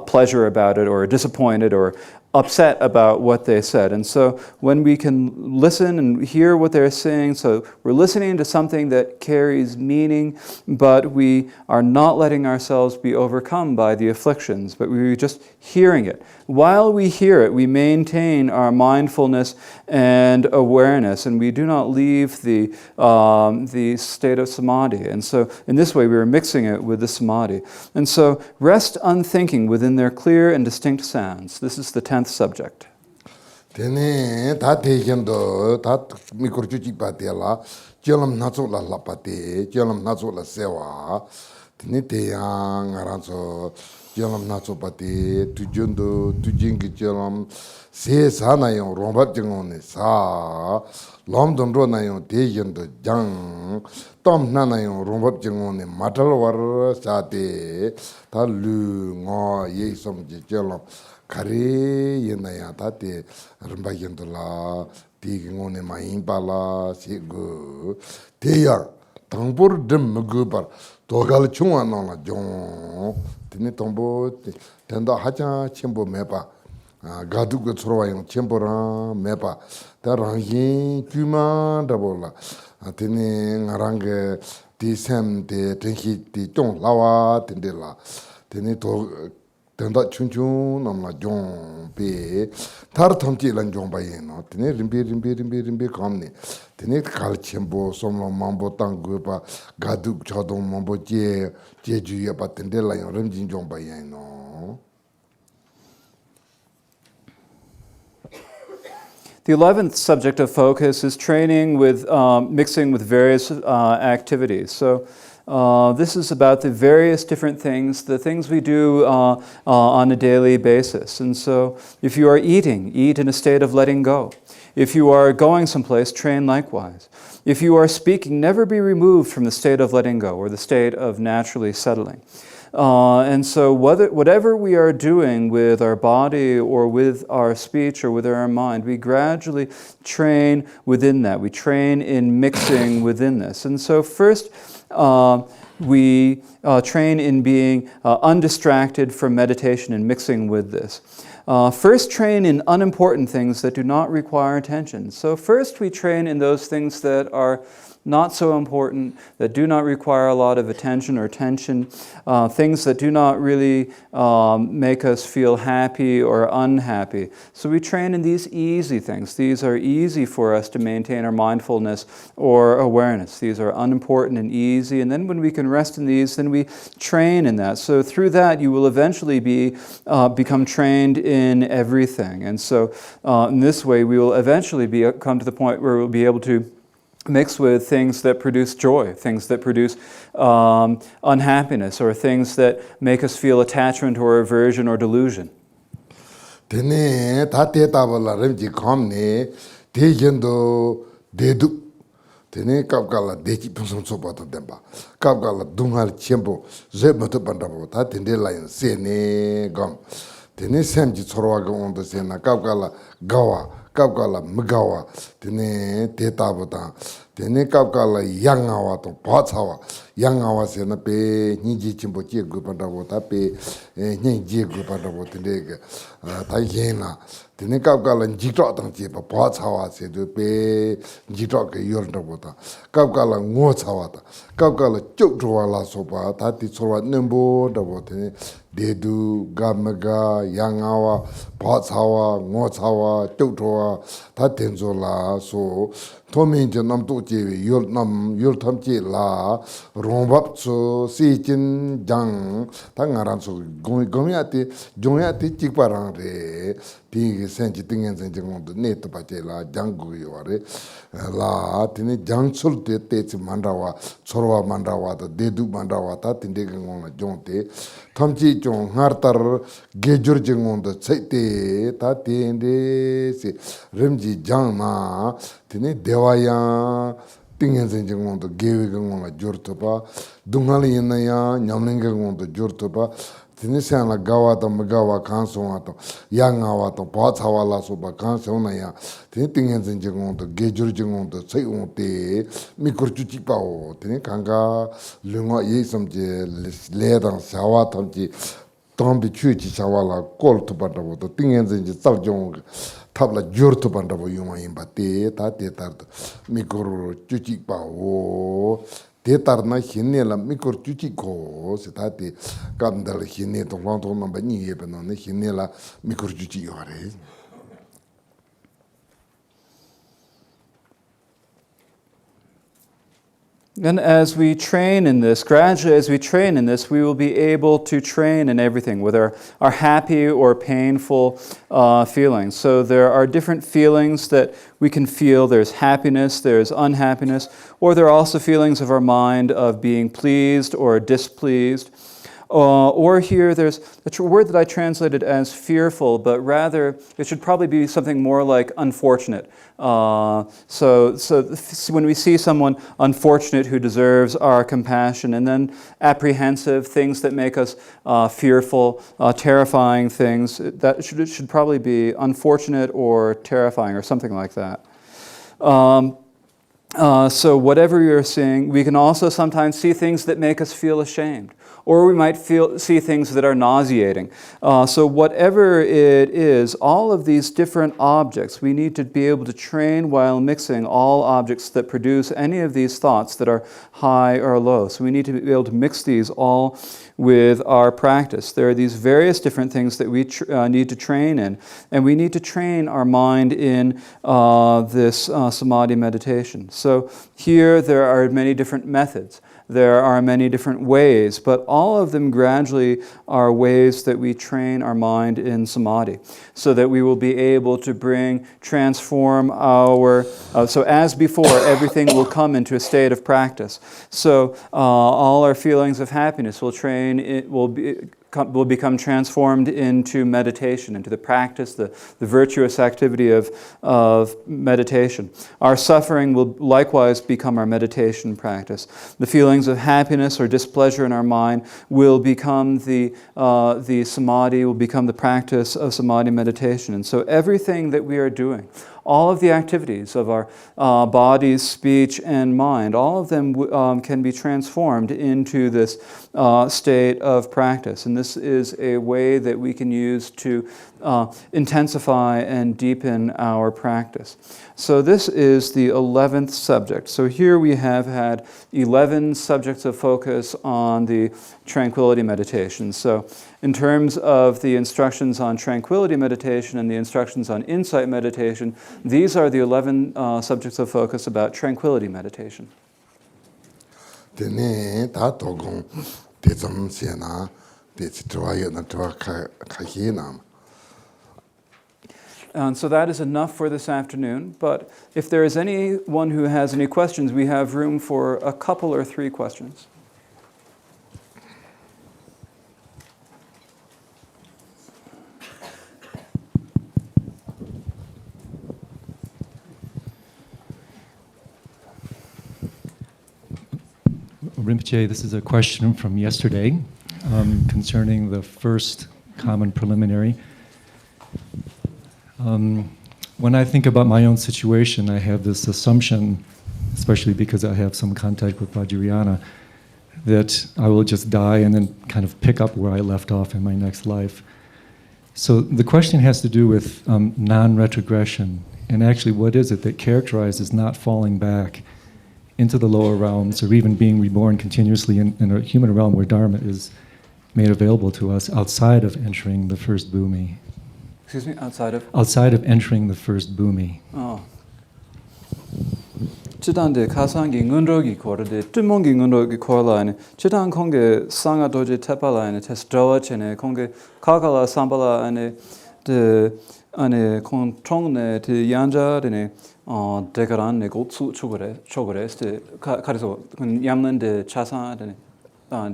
pleasure about it, or disappointed, or upset about what they said. And so when we can listen and hear what they're saying, so we're listening to something that carries meaning, but we are not letting ourselves be overcome by the afflictions, but we're just hearing it. While we hear it, we maintain our mindfulness and awareness, and we do not leave the state of samadhi. And so in this way, we are mixing it with the samadhi. And so rest unthinking within their clear and distinct sounds. This is the 10th subject. Tene ta tejendo ta mikurchuchi patela jelam natso la lapate jelam natso la sewa tene te yang aranso jelam natso pate tujundo tujingi jelam se sana yo rombat jengone sa lomdon ro na yo tejendo jang tom na yo rombat jengone matal war sa te ta lu ngo ye som jelam kare yenaya tate rimbayendola tigone mainpala sigu teya tangpur dim mugupar togal chungwa nala jong tini tombo tenda hacha chembo mepa gadu go tsrowa yung chembo ra mepa ta rangi kuma dabola tini ngarang ti sem te tenhi ti tong lawa tindela tini to tenda chunchun namla jong pe tar thamchi lan jong ba yeno tene rimbi kamne tene kal chembo somlo mambo tangu pa gaduk chodong mambo je ju ya pa tende la yon rimjin jong ba yeno. The 11th subject of focus is training with mixing with various activities. So This is about the various different things, the things we do on a daily basis. And so if you are eating, eat in a state of letting go. If you are going someplace, train likewise. If you are speaking, never be removed from the state of letting go or the state of naturally settling. And so whatever we are doing with our body or with our speech or with our mind, we gradually train within that. We train in mixing within this. And so first, we train in being undistracted from meditation and mixing with this. First, train in unimportant things that do not require attention. So first, we train in those things that are not so important, that do not require a lot of attention or tension, things that do not really make us feel happy or unhappy. So we train in these easy things. These are easy for us to maintain our mindfulness or awareness. These are unimportant and easy. And then when we can rest in these, then we train in that. So through that, you will eventually become trained in everything. And so in this way, we will eventually come to the point where we'll be able to mix with things that produce joy, things that produce unhappiness, or things that make us feel attachment or aversion or delusion. Tene ta te ta bala remji khamne de yendo dedu tene kapkala deji pusum sopa to demba kapkala dungal chembo zebto bandabo ta tende lain sene gam tene semji chorwa ga ondo sena kapkala gawa kapkala mgawa tene te ta bota tene kapkala yangawa to pachawa yangawa sena pe niji chimbo che gu bandabo ta pe niji gu bandabo tende ta yena tene kapkala jito tang che pa pachawa se do pe jito ke yor ndabo ta kapkala ngo chawa ta kapkala chok jwa la so pa ta ti chorwa nembo ndabo tene dedu gamaga yangawa pachawa ngo chawa chok jwa ta tenzo la so Tomin je nam to je yul tham je la rombap so si chin jang ta ngaran so gomyati jongyati chikparang re ti senji tingen senji ngod ne to pa je la jang gu yo re la tini jang sul te chi mandawa chorwa mandawa ta dedu mandawa ta tinde ngona jonte thamchi chong ngartar gejur je ngod chaite ta tinde se remji jang na tini dewaya tingen senji ngod gewe ngona jurto pa dungali yena ya nyamlenge ngod jurto pa tini sana gawa ta magawa kanso ato yangawa to pachawa la so ba kanso na ya tini tingen senji ngod gejur je ngod chai onte mikurchu chi pa o tini kanga lunga ye samje le dang sawa tamji tombi chu chi sawa la kol to pa to tingen senji sal jong tabla jur to pa to yuma imba te ta te tar mikur chu chi pa o te tar na hinne la mikur chu chi ko se ta te kamdal hinne to long to namba ni ye pa no ne hinne la mikur chu chi yore. And as we train in this, gradually as we train in this, we will be able to train in everything, whether our happy or painful feelings. So there are different feelings that we can feel. There's happiness, there's unhappiness, or there are also feelings of our mind of being pleased or displeased. Or here there's a word that I translated as fearful, but rather it should probably be something more like unfortunate. So when we see someone unfortunate who deserves our compassion, and then apprehensive, things that make us fearful, terrifying things, that should probably be unfortunate or terrifying or something like that. So whatever you're seeing, we can also sometimes see things that make us feel ashamed. Or we might see things that are nauseating. So whatever it is, all of these different objects, we need to be able to train while mixing all objects that produce any of these thoughts that are high or low. So we need to be able to mix these all with our practice. There are these various different things that we need to train in, and we need to train our mind in this samadhi meditation. So here there are many different methods. there are many different ways, but all of them gradually are ways that we train our mind in samadhi, so that we will be able to transform our, so as before, everything will come into a state of practice. So all our feelings of happiness will become transformed into meditation, into the practice, the virtuous activity of meditation. Our suffering will likewise become our meditation practice. The feelings of happiness or displeasure in our mind will become the samadhi, will become the practice of samadhi meditation. And so everything that we are doing, all of the activities of our bodies, speech, and mind, all of them can be transformed into this state of practice. And this is a way that we can use to intensify and deepen our practice. So this is the 11th subject. So here we have had 11 subjects of focus on the tranquility meditation. So in terms of the instructions on tranquility meditation and the instructions on insight meditation, these are the 11 subjects of focus about tranquility meditation. And so that is enough for this afternoon, but if there is anyone who has any questions, we have room for a couple or 3 questions. Rinpoche, this is a question from yesterday concerning the first common preliminary. When I think about my own situation, I have this assumption, especially because I have some contact with Vajrayana, that I will just die and then kind of pick up where I left off in my next life. So the question has to do with non-retrogression, and actually what is it that characterizes not falling back into the lower realms, or even being reborn continuously in a human realm where Dharma is made available to us outside of entering the first bhumi. Excuse me, outside of? Outside of entering the first bhumi. Oh. Chitande kasangi ngunrogi korade, tumongi ngunrogi korlaine, chitang konge sanga doje tepalaine, tesdoa chene, konge kakala sambala ane kontongne te yanja dene dekaran ne gotsu chogore ste kariso yamnen de chasa dene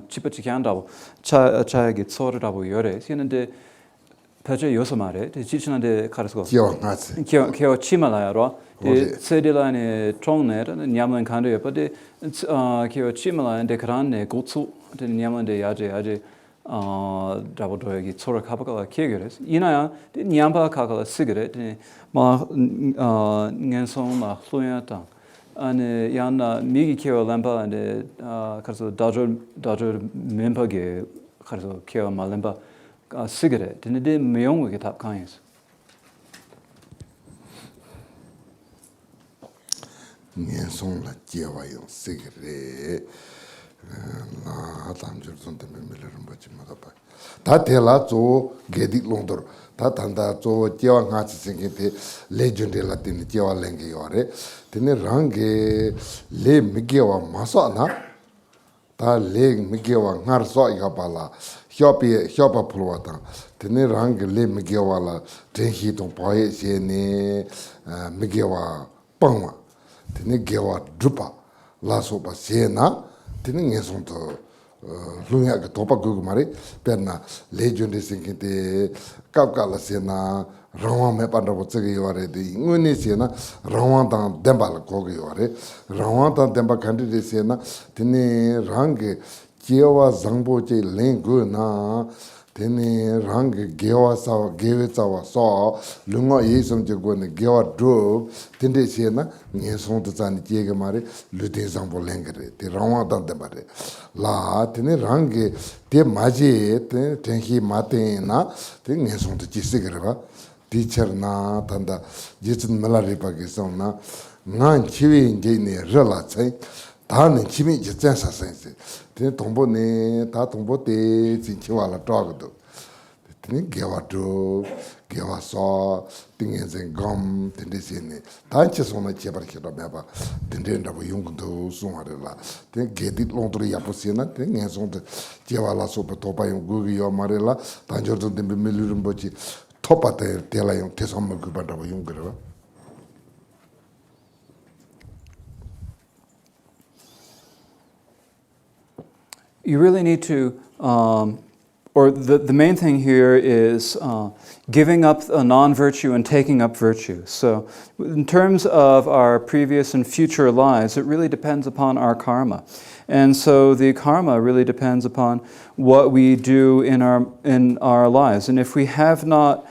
chipachi kyandabo chaagi tsorabo yore siende peje yosomare de chichnande kariso kyo chimalayaro de sedilane tongne yamnen kando yopade kyo chimala dekaran ne gotsu de yamnen de yaje 다보도에게 소를 가봐가 기억을 이나야 냠바 가가라 시그레 마 년송 마 플루야다 아니 야나 미기 케어 램바 안에 그래서 다저 멤버게 그래서 케어 마 램바 시그레 근데 매용하게 답 가이스 년송라 제와요 시그레 나 담줄 손데 메밀을 뭐지 뭐다 다 텔라 조 게디 롱도르 다 단다 조 제와 같이 생긴데 레전드 라틴 제와 랭게 요래 드네 랑게 레 미게와 마사나 다 레 미게와 나르소 이가 발라 혀파 풀와다 드네 랑게 레 미게와라 덴히 동 바에 제네 미게와 뻥와 드네 게와 드파 라소바 세나 tiene eso todo lunya que topa gu mari perna legend singite kapka la sena rawa me pa ro tse ge yore de ngone sena rawa ta demba la ko ge yore rawa ta demba khandi de sena tiene rang jewa zangbo che lengu na tiene rang gewa sa gewe sa so lunga yesum je go ne gewa do tinde sena nge son de zan je ge mari lu de zangbo lengre te rawa ta demba de la tiene rang te maji te tenhi mate na te nge son de jise ge ba teacher na tanda jitsin melari pa ge son na ngan chiwi nge ne rela chai 다는 kimi je tsensa sense te tombo ne ta tombo te jinchi wala dog do te gewa do gewa so dingen zen gom tende sene tanche sona chebar kira meba tende ndabo yung do sumare la ten gedit londro yapo sena ten ngen son de gewa la so topa yung gugi yo mare la tanjor don tembe melurum bochi topa te tela yung tesom gu bandabo yung gra. You really need to, or the main thing here is giving up a non-virtue and taking up virtue. So in terms of our previous and future lives, it really depends upon our karma. And so the karma really depends upon what we do in our lives. And if we have not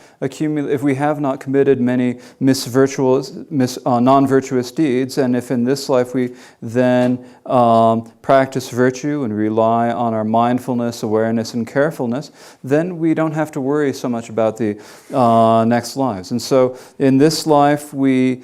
committed many non-virtuous deeds, and if in this life we then practice virtue and rely on our mindfulness, awareness, and carefulness, then we don't have to worry so much about the next lives. And so in this life, when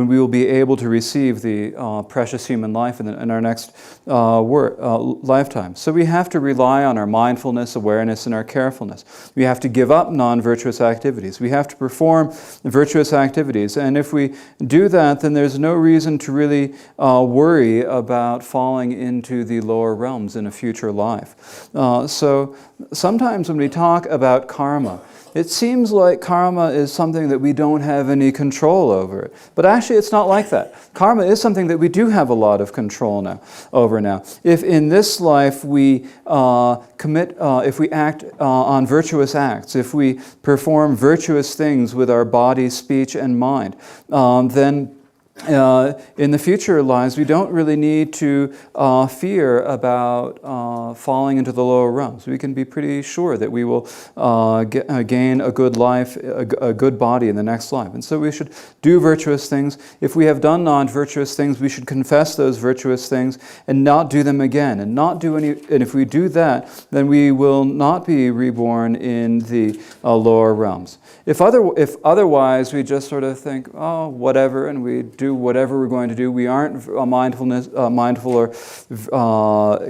we will be able to receive the precious human life in our next lifetime. So we have to rely on our mindfulness, awareness, and our carefulness. We have to give up non-virtuous activities. We have to perform virtuous activities. And if we do that, then there's no reason to really worry about falling into the lower realms in a future life. So sometimes when we talk about karma, it seems like karma is something that we don't have any control over. But actually, it's not like that. Karma is something that we do have a lot of control over now. If in this life we if we act on virtuous acts, if we perform virtuous things with our body, speech, and mind, then in the future lives, we don't really need to fear about falling into the lower realms. We can be pretty sure that we will gain a good life, a good body in the next life. And so we should do virtuous things. If we have done non-virtuous things, we should confess those virtuous things and not do them again, and not do any. And if we do that, then we will not be reborn in the lower realms. If otherwise we just sort of think, oh, whatever, and we do whatever we're going to do, we aren't mindful or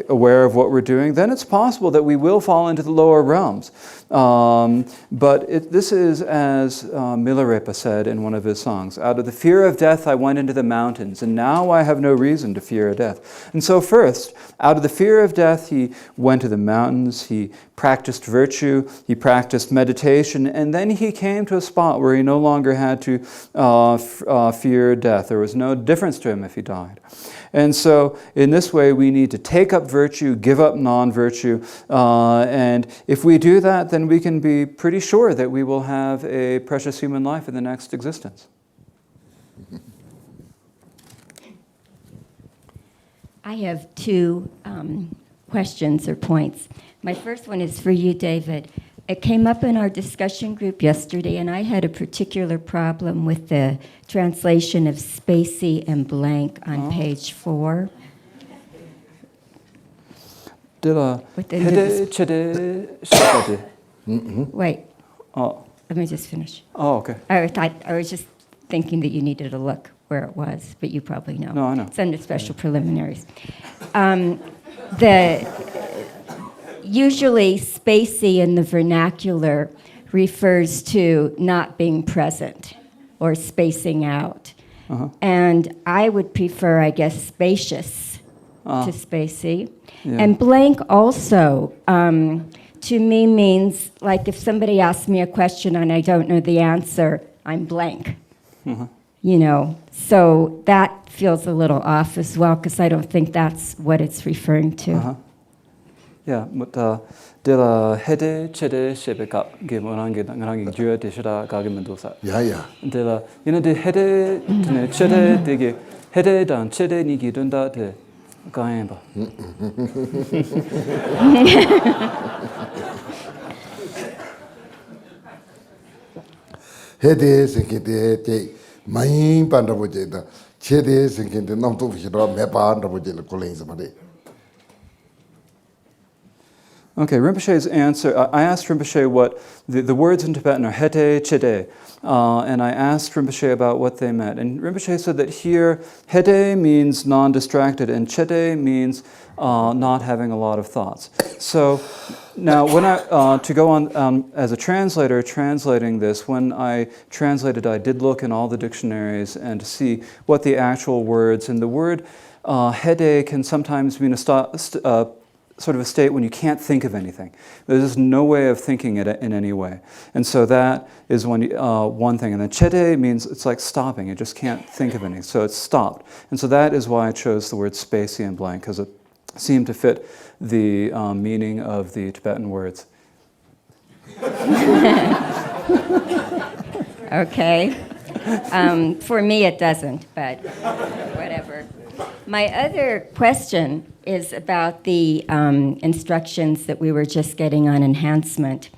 aware of what we're doing, then it's possible that we will fall into the lower realms. But this is as Milarepa said in one of his songs, out of the fear of death I went into the mountains, and now I have no reason to fear death. And so first, out of the fear of death, he went to the mountains, he practiced virtue, he practiced meditation, and then he came to a spot where he no longer had to fear death. There was no difference to him if he died. And so in this way, we need to take up virtue, give up non-virtue, and if we do that, then we can be pretty sure that we will have a precious human life in the next existence. I have two questions or points. My first one is for you, David. It came up in our discussion group yesterday, and I had a particular problem with the translation of spacey and blank on page 4. Wait. Oh. Let me just finish. Oh, okay. I was just thinking that you needed to look where it was, but you probably know. No, I know. It's under special preliminaries. Usually, spacey in the vernacular refers to not being present or spacing out. Uh-huh. And I would prefer, I guess, spacious to spacey. Yeah. And blank also, to me, means like if somebody asks me a question and I don't know the answer, I'm blank. Uh-huh. You know, so that feels a little off as well, because I don't think that's what it's referring to. Uh-huh. Yeah, but de la hede chede shebeka gemonange ngangi jua de shada gagemendosa. Yeah. De la de hede ne chede de hede dan chede ni gidunda de gaemba. Hede senkete te main pandaboje da chede senkete namto vishra me pandaboje le kolens made. Okay, Rinpoche's answer, I asked Rinpoche what, the words in Tibetan are hete, chede, and I asked Rinpoche about what they meant. And Rinpoche said that here, hete means non-distracted, and chede means not having a lot of thoughts. So Now, when to go on as a translator, translating this, when I translated, I did look in all the dictionaries and to see what the actual words, and the word hede can sometimes mean sort of a state when you can't think of anything. There's no way of thinking it in any way. And so that is one thing. And then chete means it's like stopping. You just can't think of anything. So it's stopped. And so that is why I chose the word spacey and blank, because it seemed to fit the meaning of the Tibetan words. Okay. For me, it doesn't, but whatever. My other question is about the instructions that we were just getting on enhancement.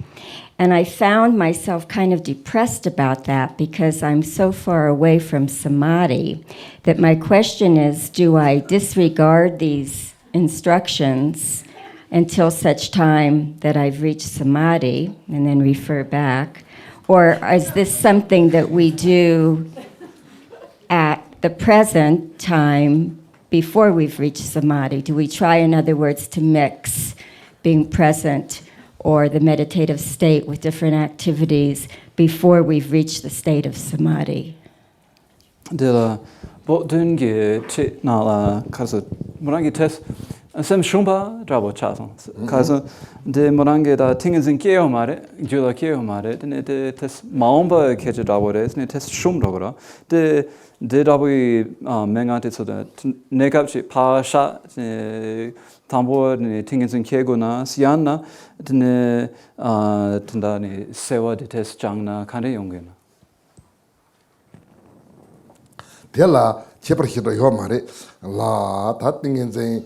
And I found myself kind of depressed about that because I'm so far away from samadhi that my question is, do I disregard these instructions until such time that I've reached samadhi and then refer back? Or is this something that we do at the present time before we've reached samadhi? Do we try, in other words, to mix being present or the meditative state with different activities before we've reached the state of samadhi? Sem Shangpa Kagyu chaso. Kaso de morange da tingenzin keo mare, jula keo mare, de tes maomba keje dabores, ne tes shum dogora. De dabui mengate so da negapchi pa sha tambo ne tingenzin kego na sianna de tanda ne sewa de tes jangna kane yongena. Tela cheprachito yo mare la tatingenzin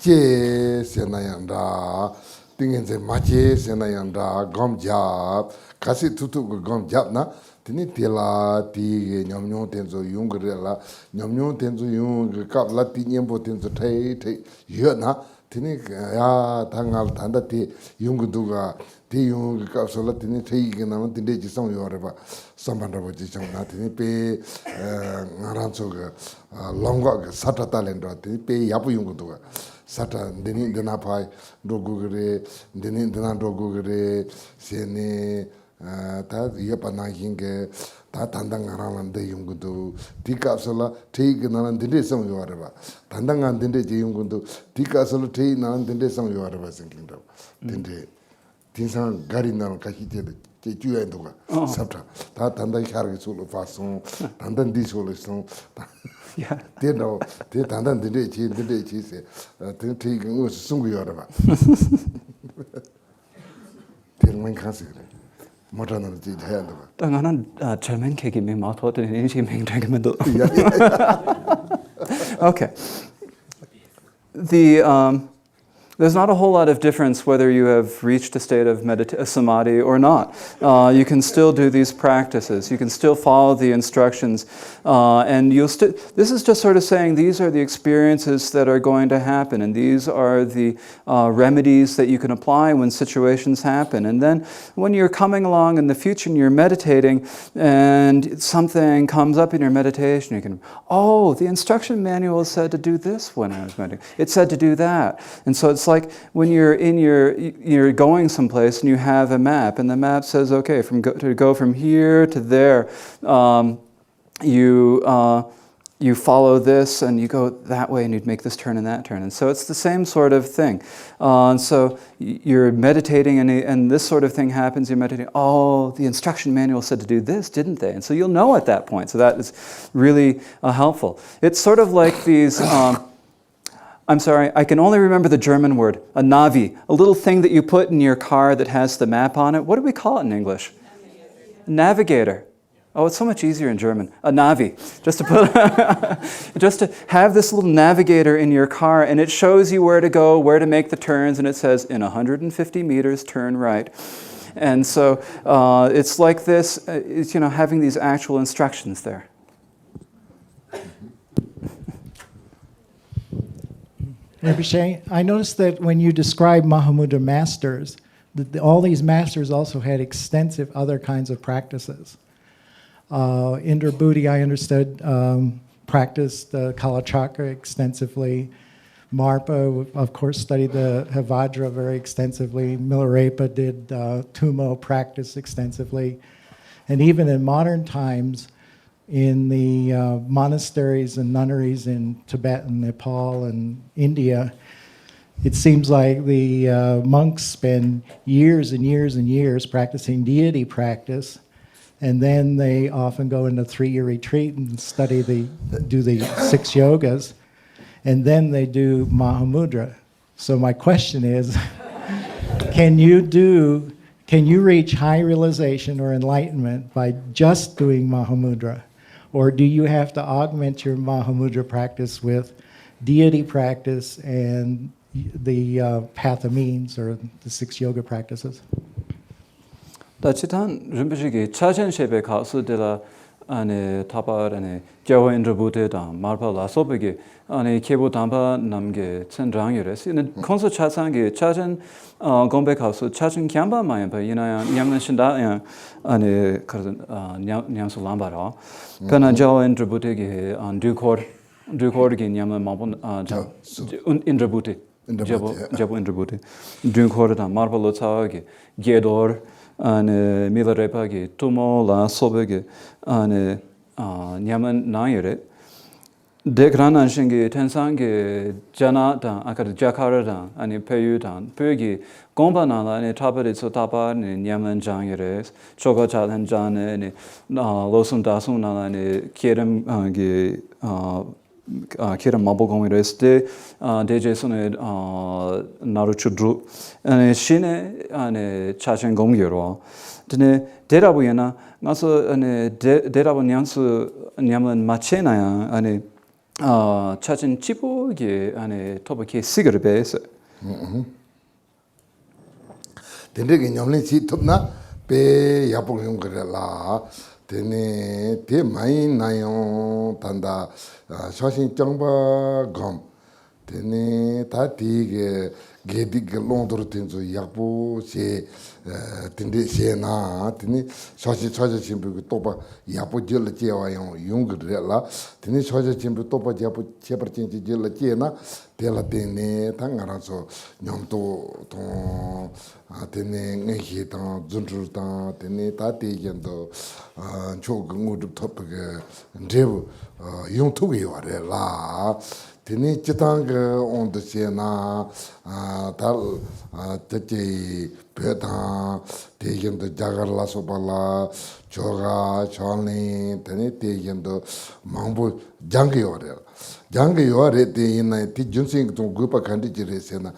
che senayanda tingenze mache senayanda gomjab kasi tutu gomjab na tini tela ti nyomnyo tenzo yungrela nyomnyo tenzo yung kap la ti nyembo tenzo thai yona tini ya thangal thanda ti yungduga ti yung kap sola tini thai gena tinde ji song yoreba sambanda bo ji song na tini pe ngaranso ga longga sata talendo tini pe yapu yungduga Sata deni dena pai dogugre deni dena dogugre sene ta yapa na hinge ta tandang aralan de yungudu tikasala teig nanan dinde sam yoreba tandang dinde je yungudu tikasala teig nanan dinde sam yoreba sinkindo dinde tinsan gari nan kahite de juendoga sata ta tandang harge solo fason tandang di solo son Yeah. They know, they tandan dinde chi se, they take sungu yoraba. They went cancer. Modern did hand. Tanganan German kegi me mouth water in any ming dragmendo. Okay. There's not a whole lot of difference whether you have reached a state of samadhi or not. You can still do these practices. You can still follow the instructions. And this is just sort of saying these are the experiences that are going to happen, and these are the remedies that you can apply when situations happen. And then when you're coming along in the future and you're meditating and something comes up in your meditation, you can, the instruction manual said to do this when I was meditating. It said to do that. And so it's like when you're going someplace and you have a map, and the map says, okay, to go from here to there, you follow this and you go that way and you'd make this turn and that turn. And so it's the same sort of thing. So you're meditating and this sort of thing happens, you're meditating, the instruction manual said to do this, didn't they? And so you'll know at that point. So that is really helpful. It's sort of like these... I'm sorry, I can only remember the German word, a Navi, a little thing that you put in your car that has the map on it. What do we call it in English? Navigator. Oh, it's so much easier in German. A Navi. Just to have this little navigator in your car, and it shows you where to go, where to make the turns, and it says, in 150 meters, turn right. And so it's like this, having these actual instructions there. Rinpoche, I noticed that when you describe Mahamudra masters, all these masters also had extensive other kinds of practices. Indra Buddhi, I understood, practiced the Kalachakra extensively. Marpa, of course, studied the Havadra very extensively. Milarepa did Tumo practice extensively. And even in modern times, in the monasteries and nunneries in Tibet and Nepal and India, it seems like the monks spend years and years and years practicing deity practice, and then they often go into a 3-year retreat and do the 6 yogas, and then they do Mahamudra. So my question is, can you reach high realization or enlightenment by just doing Mahamudra? Or do you have to augment your Mahamudra practice with deity practice and the path of means, or the 6 yoga practices? 다치탄 림푸치게 차전셰베 가수들라 안에 타바르네 겨워 인드부테다 말팔라 소베게 안에 케보 담바 남게 천장이레스 는 콘서 차상게 차전 공백 가수 차전 캠바 마야 바이나야 냠나신다 안에 그런 냠수 람바라 kana jawa indrabute on ducord ge nyama mabon indrabute jabo indrabute ducord da marbalo tawage gedor ane milarepa ge tumo la sobege ane nyama naire de grana shinge tensange jana da akar jakara da ane peyu da pegi gomba na la ane tabare so tapa ne nyama jangere choga chalan jane ne losum dasum na la ane kerem ge kerem mabogong reste deje sone naruchudru ane shine ane chachen gomgero dene derabuyena ngaso ane derabu nyansu nyamlan machena ane 차진 치보게 안에 토박에 시그를 배서 근데 개념이 지톱나 배 야봉용 그래라 되네 대 많이 나요 단다 사실 정바 검 되네 다 되게 게디게 롱도로 된저 야보시 근데 시나 되네 사실 사실 진부 또바 야보 질 제와요 용그래라 되네 사실 진부 또바 야보 제버진지 질 제나 될라 되네 당가라서 냠도 동 되네 내히다 준주다 되네 다 되견도 조금우도 토프게 제부 용토게 와래라 Tini chitanga on the Siena, Tal, Tati, Petan, taking the Jagarla Sopala, Choga, Cholni, Tani taking the Mambo, Jangi order. Jangi order, the in a Tijunsing to Gupa Candidate Sena,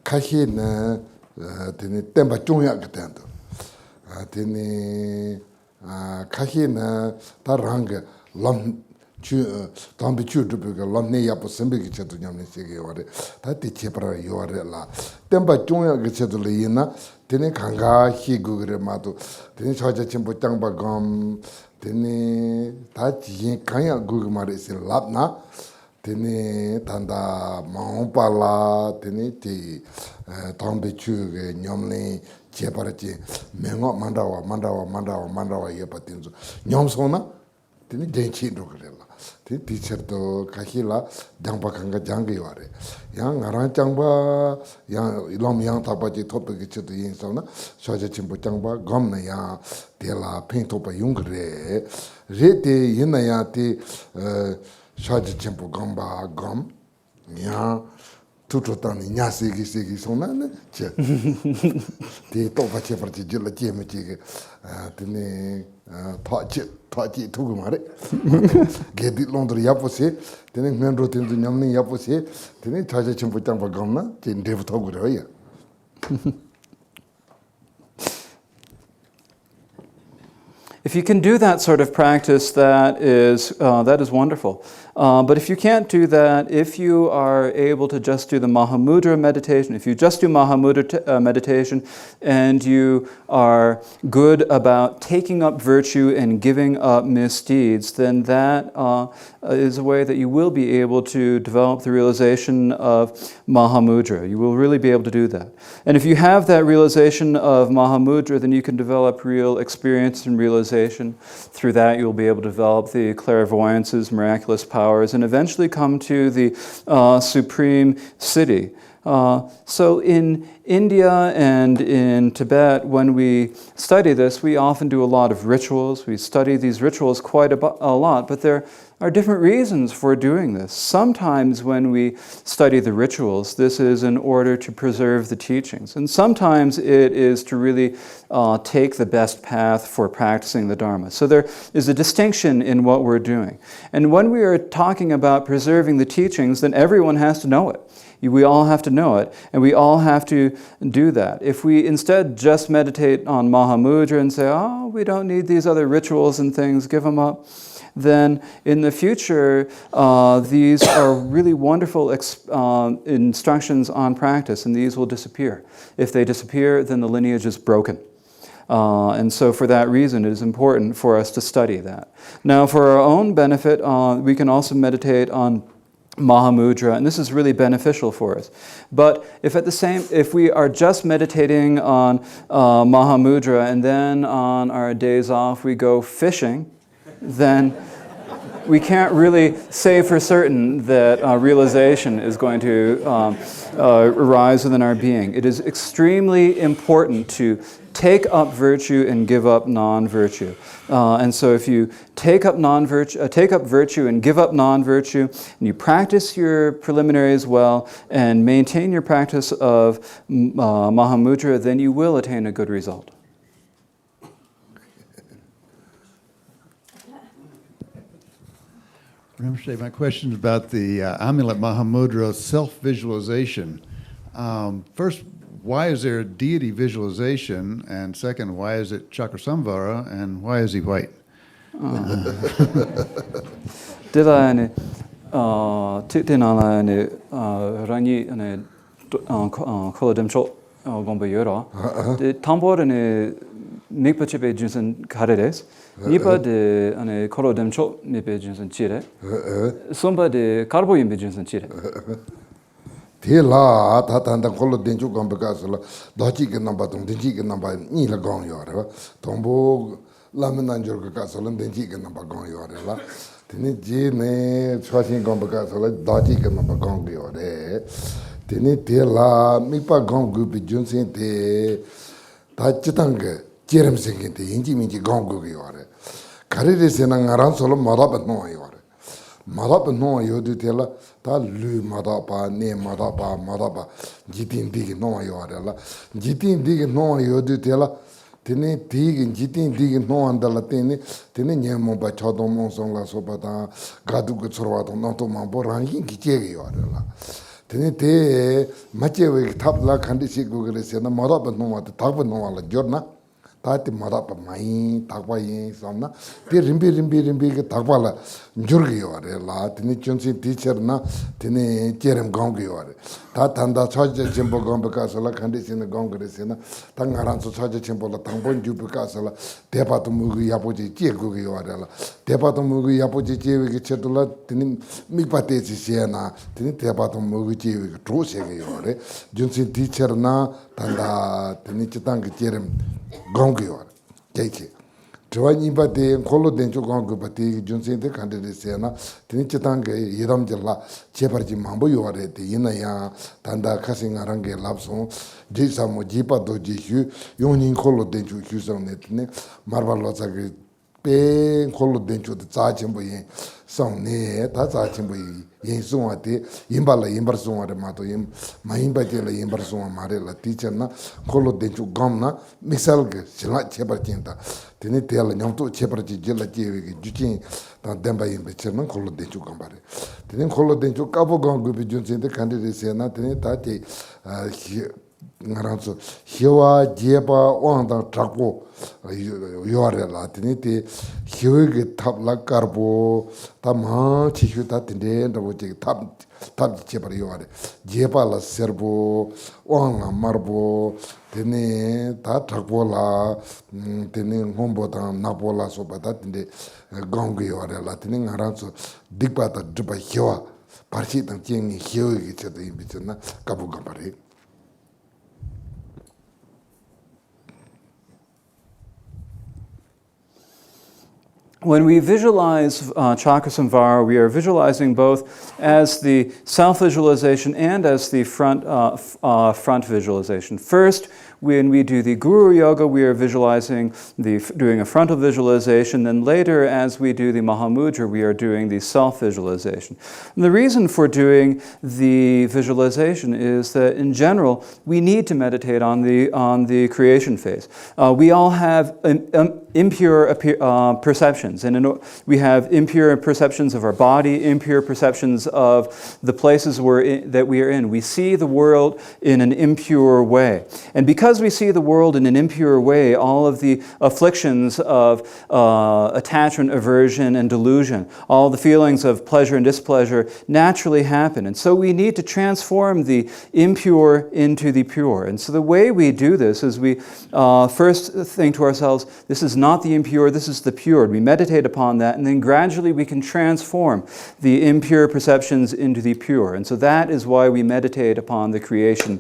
Kahina, Tini Temba Chunyak Tendo, Tini Kahina, Taranga, Lom. 담비 추드비가 런네 야포 sembe기 쳐도 냠네 세게 와래 다티 체프라 요아래라 템바 종야게 쳐들이나 되네 강가 희구그레 마도 되네 저자 침부 땅바 검 되네 다지 강야 구그 말이세 랍나 되네 단다 마옹팔라 되네 티 담비 추게 냠네 제바르지 맹어 만다와 예바틴조 냠소나 되네 대치도 그래라 티처도 가힐라 장바 강가 장게 와래 양 아란 장바 양 일롬 양 타바지 토픽이 쳐도 인사나 저저 침부 장바 검나야 데라 핑토바 용그레 레데 이나야티 저저 침부 검바 검냐 투토타니 냐시기 소나네 제 디토바 체퍼지 질라 제메지게 드네 타지 두고 말해 게디 론드리 야포세 되네 면로 된도 냠니 야포세 되네 자자 침부 장바 검나 진데부터 그래요. If you can do that sort of practice, that is wonderful. But if you can't do that, if you are able to just do the Mahamudra meditation, if you just do Mahamudra meditation and you are good about taking up virtue and giving up misdeeds, then that is a way that you will be able to develop the realization of Mahamudra. You will really be able to do that. And if you have that realization of Mahamudra, then you can develop real experience and realization. Through that, you'll be able to develop the clairvoyances, miraculous power powers and eventually come to the supreme city. So in India and in Tibet, when we study this, we often do a lot of rituals. We study these rituals quite a lot, but there are different reasons for doing this. Sometimes when we study the rituals, this is in order to preserve the teachings. And sometimes it is to really take the best path for practicing the Dharma. So there is a distinction in what we're doing. And when we are talking about preserving the teachings, then everyone has to know it. We all have to know it, and we all have to do that. If we instead just meditate on Mahamudra and say, oh, we don't need these other rituals and things, give them up, then in the future, these are really wonderful instructions on practice, and these will disappear. If they disappear, then the lineage is broken. And so for that reason, it is important for us to study that. Now, for our own benefit, we can also meditate on Mahamudra, and this is really beneficial for us. But if we are just meditating on Mahamudra and then on our days off we go fishing, then we can't really say for certain that realization is going to arise within our being. It is extremely important to take up virtue and give up non-virtue. And so if you take up virtue and give up non-virtue, and you practice your preliminaries well and maintain your practice of Mahamudra, then you will attain a good result. Rinpoche, my question is about the Amulet Mahamudra self-visualization. First, why is there a deity visualization? And second, why is it Chakrasamvara? And why is he white? Rangi kolodemcho gomba yoro. Tambor ane mikpa chepe junsen kareres. Nipa de ane kolodemcho mipe junsen chire. Sumba de karbo yimbe junsen chire. Tela tatanda kolo denchu gambakasala dachi ke namba tong denchi ke namba ni la gong yore tombo laminanjor ka kasala denchi ke namba gong yore la tini ji ne chwashin gambakasala dachi ke namba gong yore tini tela mipa gong gu bi junsin te tachitang jerem singin te inji minji gong gu yore karire sena ngaran solo maraba no yore maraba no yodu tela ta lu madapa ne madapa jitin dig no yorela jitin dig no yodu tela tene dig jitin dig no andala tene nyemo ba chodom mon song la sobata gadu go chorwa to no to mambo rangi giche yorela tene te machewe tabla khandi siku gre se na madapa no ma tagba no wala jorna ताति मरापा माई ताकवा ये सामना ते रिम्बी के ताकवा ला जुर गयो अरे ला तिनी चुनसी teacher ना तिनी चेरम गांव गयो अरे ता तंदा छाजे चेंबो गांव बकासला खंडी सिने गांव करे सिना तंगारान सो छाजे चेंबो ला तंबन जु बकासला तेपा तो मुगु यापोजी चे गो गयो अरे ला तेपा तो मुगु यापोजी चे वे के छतुला तिनी मिपाते छि सेना तिनी तेपा तो मुगु चे वे ट्रो से गयो अरे जुनसी टीचर ना तंदा तिनी चितांग चेरम gongyor keke jwa nimba de kholo dencho gong ba de junsen de khande de sena tin chitang ge yidam jalla chebar ji mambo yore de ina ya tanda khasing arang ge lapso ji samo ji pa do ji hu yonin kholo dencho hu song net ne marba lo sa ge pe kholo dencho de cha chimbo yin song ne ta cha chimbo yin song ate yimbala yimbar song are ma to yim ma yimba je la yimbar song ma re la teacher na kholo dencho gam na misal ge chila chebar chinta tene tel nyam to chebar ji je la je ge juchin ta demba yimbe cherna kholo dencho gam bare tene kholo dencho kabo gam gu bi jun sin de khande se na tene ta te ngaranso hiwa jeba wanda trakpo yore la tene te hiwa ge tabla karbo ta ma chihu ta tende ndabo je tab chebar yore jeba la serbo wanga marbo tene ta trakpo la tene ngombo ta napo la so ta tende gong yore la tene ngaranso dikpa ta driba hiwa parchi ta jengi hiwa ge chedo yimbi chena kabu gambare. when we visualize Chakrasamvara, we are visualizing both as the self-visualization and as the front visualization. First, when we do the Guru Yoga, we are visualizing doing a frontal visualization. Then later, as we do the Mahamudra, we are doing the self-visualization. And the reason for doing the visualization is that, in general, we need to meditate on the creation phase. We all have impure perceptions, and we have impure perceptions of our body, impure perceptions of the places that we are in. We see the world in an impure way, and because we see the world in an impure way, all of the afflictions of attachment, aversion, and delusion, all the feelings of pleasure and displeasure naturally happen. And so we need to transform the impure into the pure. And so the way we do this is we first think to ourselves, this is not the impure, this is the pure. We meditate upon that, and then gradually we can transform the impure perceptions into the pure. And so that is why we meditate upon the creation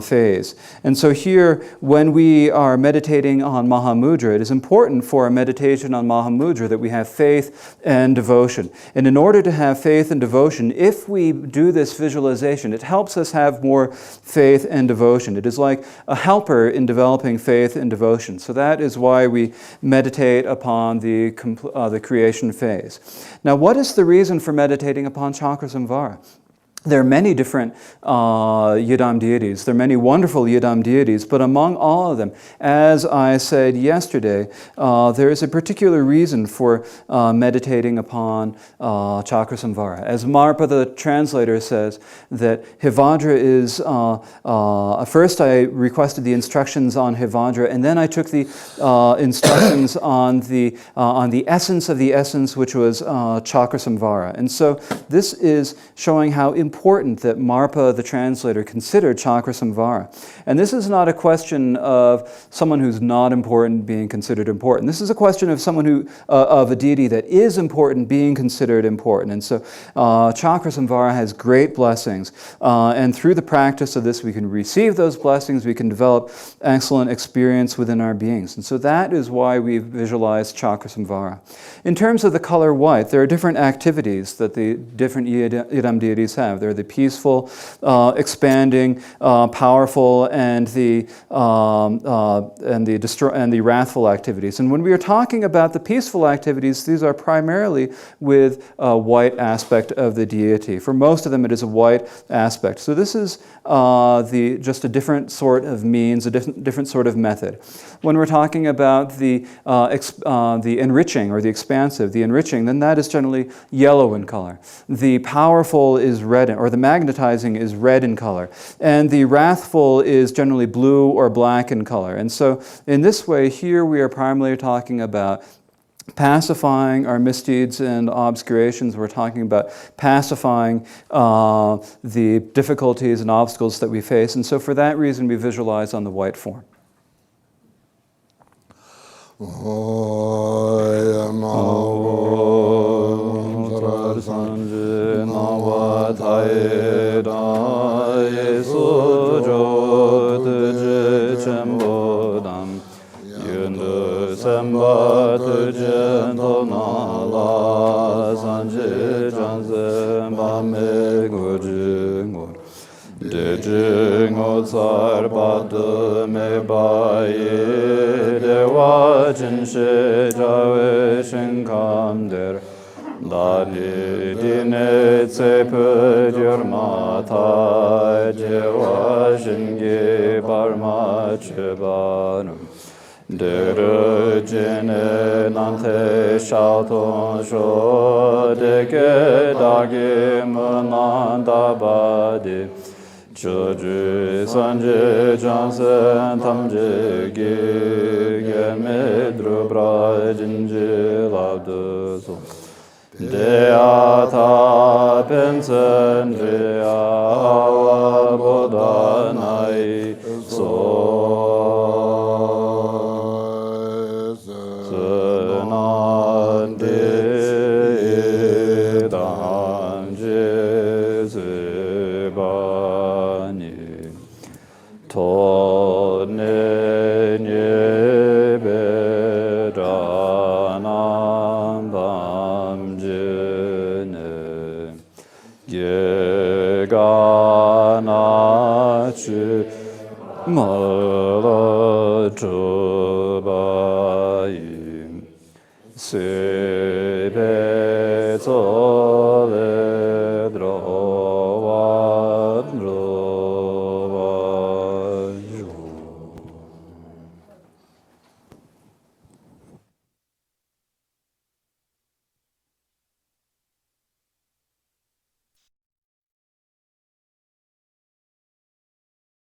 phase. And so here, when we are meditating on Mahamudra, it is important for our meditation on Mahamudra that we have faith and devotion. And in order to have faith and devotion, if we do this visualization, it helps us have more faith and devotion. It is like a helper in developing faith and devotion. So that is why we meditate upon the creation phase. Now, what is the reason for meditating upon Chakrasamvara? There are many different yidam deities. There are many wonderful yidam deities, but among all of them, as I said yesterday, there is a particular reason for meditating upon Chakrasamvara. As Marpa the translator says, that Hivadra is, first I requested the instructions on Hivadra, and then I took the instructions on the essence of the essence, which was Chakrasamvara. And so this is showing how important that Marpa, the translator, considered Chakrasamvara. And this is not a question of someone who's not important being considered important. This is a question of someone of a deity that is important being considered important. And so Chakrasamvara has great blessings. And through the practice of this, we can receive those blessings, we can develop excellent experience within our beings. And so that is why we visualize Chakrasamvara. In terms of the color white, there are different activities that the different yidam deities have. They're the peaceful, expanding, powerful, and the wrathful activities. And when we are talking about the peaceful activities, these are primarily with a white aspect of the deity. For most of them, it is a white aspect. So this is just a different sort of means, a different sort of method. When we're talking about the enriching or the expansive, the enriching, then that is generally yellow in color. The powerful is red, or the magnetizing is red in color. And the wrathful is generally blue or black in color. And so in this way, here we are primarily talking about pacifying our misdeeds and obscurations. We're talking about pacifying the difficulties and obstacles that we face. And so for that reason, we visualize on the white form. Derujene nante shauton sho deke dagi munanda badi choju sanje jansen tamje ge medru brajinje labdu so deata pensen dea bodanai so to ne nye bedana ga na chu ma la chu ba yin se